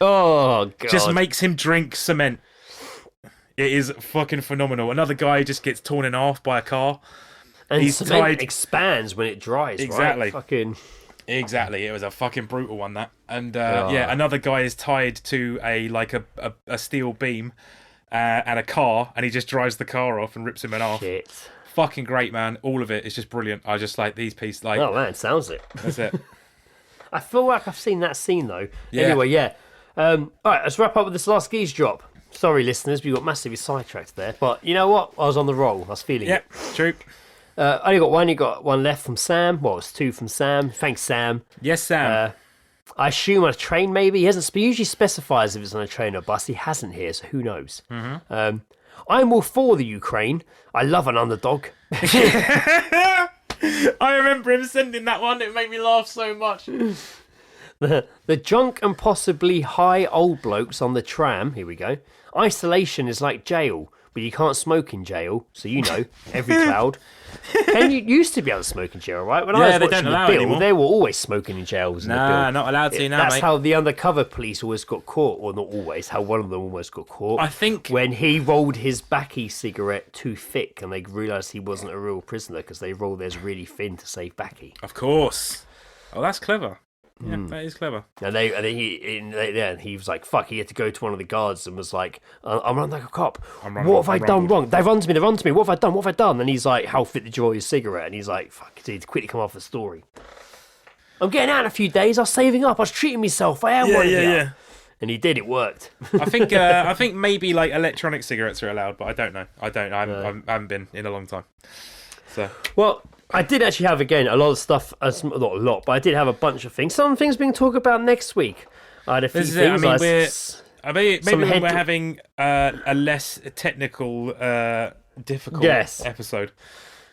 Oh God. Just makes him drink cement. It is fucking phenomenal. Another guy just gets torn in half by a car. and he's cement tied- expands when it dries. Exactly. Right? Fucking. Exactly, it was a fucking brutal one, that. And another guy is tied to a steel beam and a car, and he just drives the car off and rips him in half. Shit. Fucking great, man. All of it is just brilliant. I just like these pieces. Like, Oh man, sounds it. that's it. I feel like I've seen that scene though. Yeah. Anyway, yeah. All right, let's wrap up with this last geese drop. Sorry, listeners, we got massively sidetracked there. But you know what? I was on the roll. I was feeling Yep, it. true. I only got one. You got one left from Sam. Well, it's two from Sam. Thanks, Sam. Yes, Sam. I assume on a train, maybe. He hasn't. He usually specifies if it's on a train or bus. He hasn't here, so who knows? I'm all for the Ukraine. I love an underdog. I remember him sending that one. It made me laugh so much. The drunk and possibly high old blokes on the tram. Here we go. Isolation is like jail, but you can't smoke in jail, so you know, every cloud. And you used to be able to smoke in jail, right? When I was they watching don't allow the it Bill, anymore. they were always smoking in jails. Nah, not allowed to now, That's mate. how the undercover police always got caught, or not always, how one of them almost got caught. I think... When he rolled his backy cigarette too thick and they realised he wasn't a real prisoner because they rolled theirs really thin to save backy. Of course. Oh, that's clever. Yeah, that is clever. And he was like, fuck, he had to go to one of the guards and was like, I'm running like a cop. What have I done wrong? They run to me. What have I done? What have I done? And he's like, how fit did you roll your cigarette? And he's like, fuck, dude, quickly come off the story. I'm getting out in a few days. I was saving up. I was treating myself. I am one of you. And he did. It worked. I think maybe like electronic cigarettes are allowed, but I don't know. I haven't been in a long time. So well, I did actually have again a lot of stuff. Not a lot, but I did have a bunch of things. Some things being talked about next week. I had a few this is things. it. I mean, maybe when we're having a less technical, difficult episode.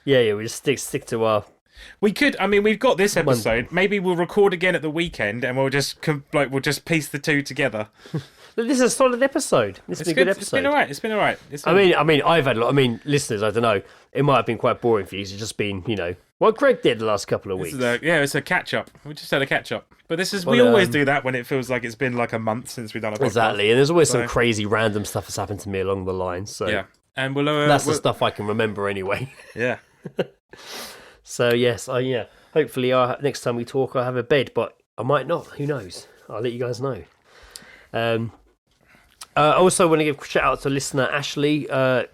Yeah. We just stick to our. We could. I mean, we've got this episode. Maybe we'll record again at the weekend, and we'll just piece the two together. This is a solid episode. This has been a good episode. It's been all right. I mean, I've had. Listeners, I don't know. It might have been quite boring for you. It's just been, what Greg did the last couple of weeks. It's a catch up. We just had a catch up. But this is we always do that when it feels like it's been like a month since we've done a podcast. Exactly, and there's always some crazy random stuff that's happened to me along the line. So yeah, and that's the stuff I can remember anyway. Yeah. So yes, hopefully next time we talk, I'll have a bed, but I might not. Who knows? I'll let you guys know. I also want to give a shout out to listener Ashley. I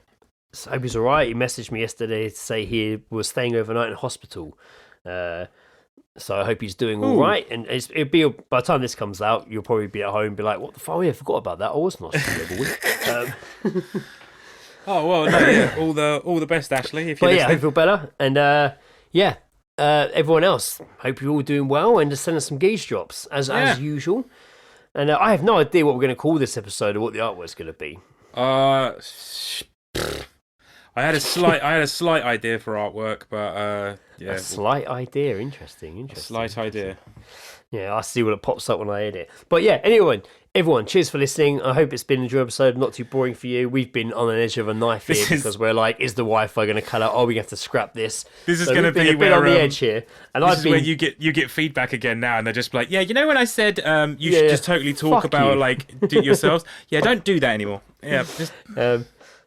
hope he's all right. He messaged me yesterday to say he was staying overnight in hospital. So I hope he's doing all right. And it'll be by the time this comes out, you'll probably be at home and be like, "What the fuck? Oh, yeah, I forgot about that. I was not hospital." Oh well, no, yeah. All the best, Ashley. If you're I hope you feel better. And everyone else, hope you're all doing well. And just send us some geese drops as usual. And I have no idea what we're going to call this episode or what the artwork's going to be. I had a slight idea for artwork, but yeah. A slight idea, interesting. Slight idea. Yeah, I'll see what it pops up when I edit. But yeah, everyone, cheers for listening. I hope it's been an enjoyable episode, not too boring for you. We've been on an edge of a knife here because we're like, is the Wi-Fi going to cut out? Oh, we have to scrap this. This is going to be a bit on the edge here. And this is where you get feedback again now, and they're just like, yeah, you know when I said you should just totally talk about like do it yourselves? Yeah, don't do that anymore. Yeah, just.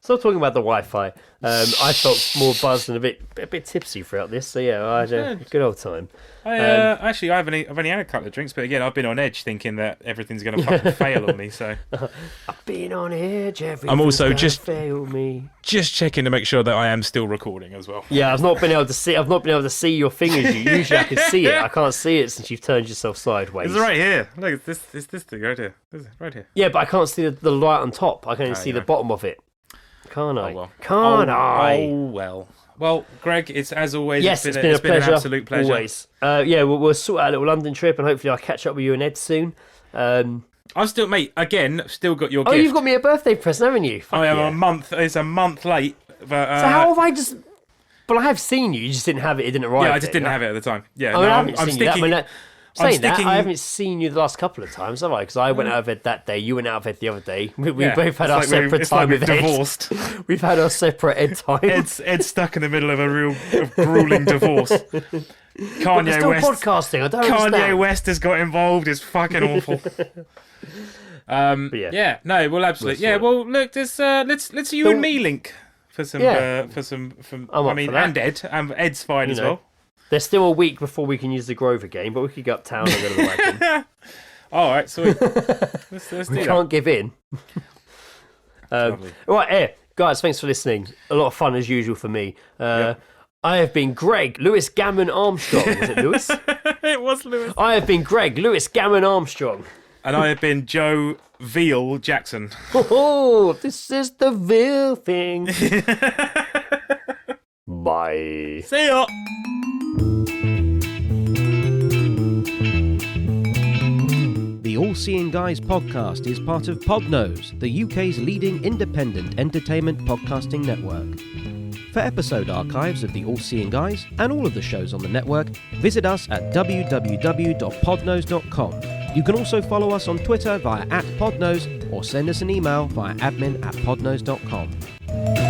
Stop talking about the Wi-Fi. I felt more buzzed and a bit tipsy throughout this, so yeah, I had a good old time. Actually, I've only had a couple of drinks, but again, I've been on edge thinking that everything's going to fucking fail on me. So I've been on edge. I'm also fail me. Just checking to make sure that I am still recording as well. Yeah, I've not been able to see your fingers. Usually I can see it. I can't see it since you've turned yourself sideways. It's right here. Look, it's this thing right here. Right here. Yeah, but I can't see the light on top. I can only see the bottom of it. Can't I? Oh, well. Can't I? Oh well. Well, Greg, it's as always. Yes, it's been an absolute pleasure. Always. We'll sort out a little London trip, and hopefully I'll catch up with you and Ed soon. I've still, mate. Again, still got your gift. Oh, you've got me a birthday present, haven't you? I am a month. It's a month late. But, so how have I just? But I have seen you. You just didn't have it. It didn't arrive. Yeah, I just didn't have it at the time. Yeah, I haven't seen sticking. You that. I haven't seen you the last couple of times, have I? Because I went out of bed that day, you went out of bed the other day. We both had our separate time with Ed. Divorced. We've had our separate Ed time. Ed's stuck in the middle of a real grueling divorce. Kanye West. Podcasting. I don't understand. Kanye West has got involved. It's fucking awful. No, well, absolutely. Yeah, well, look, let's you and me link for some. I mean, and Ed. Ed's fine as well. There's still a week before we can use the Grove again, but we could go uptown and go to the wagon. All right, sweet. Let's do that. We can't give in. Right, guys, thanks for listening. A lot of fun as usual for me. I have been Greg Lewis Gammon Armstrong. Was it Lewis? It was Lewis. I have been Greg Lewis Gammon Armstrong. And I have been Joe Veal Jackson. Oh, this is the Veal thing. Bye. See ya. The All Seeing Guys podcast is part of Podnose, the UK's leading independent entertainment podcasting network. For episode archives of the All Seeing Guys and all of the shows on the network, visit us at www.podnose.com. You can also follow us on Twitter via @podnose or send us an email via admin@podnose.com.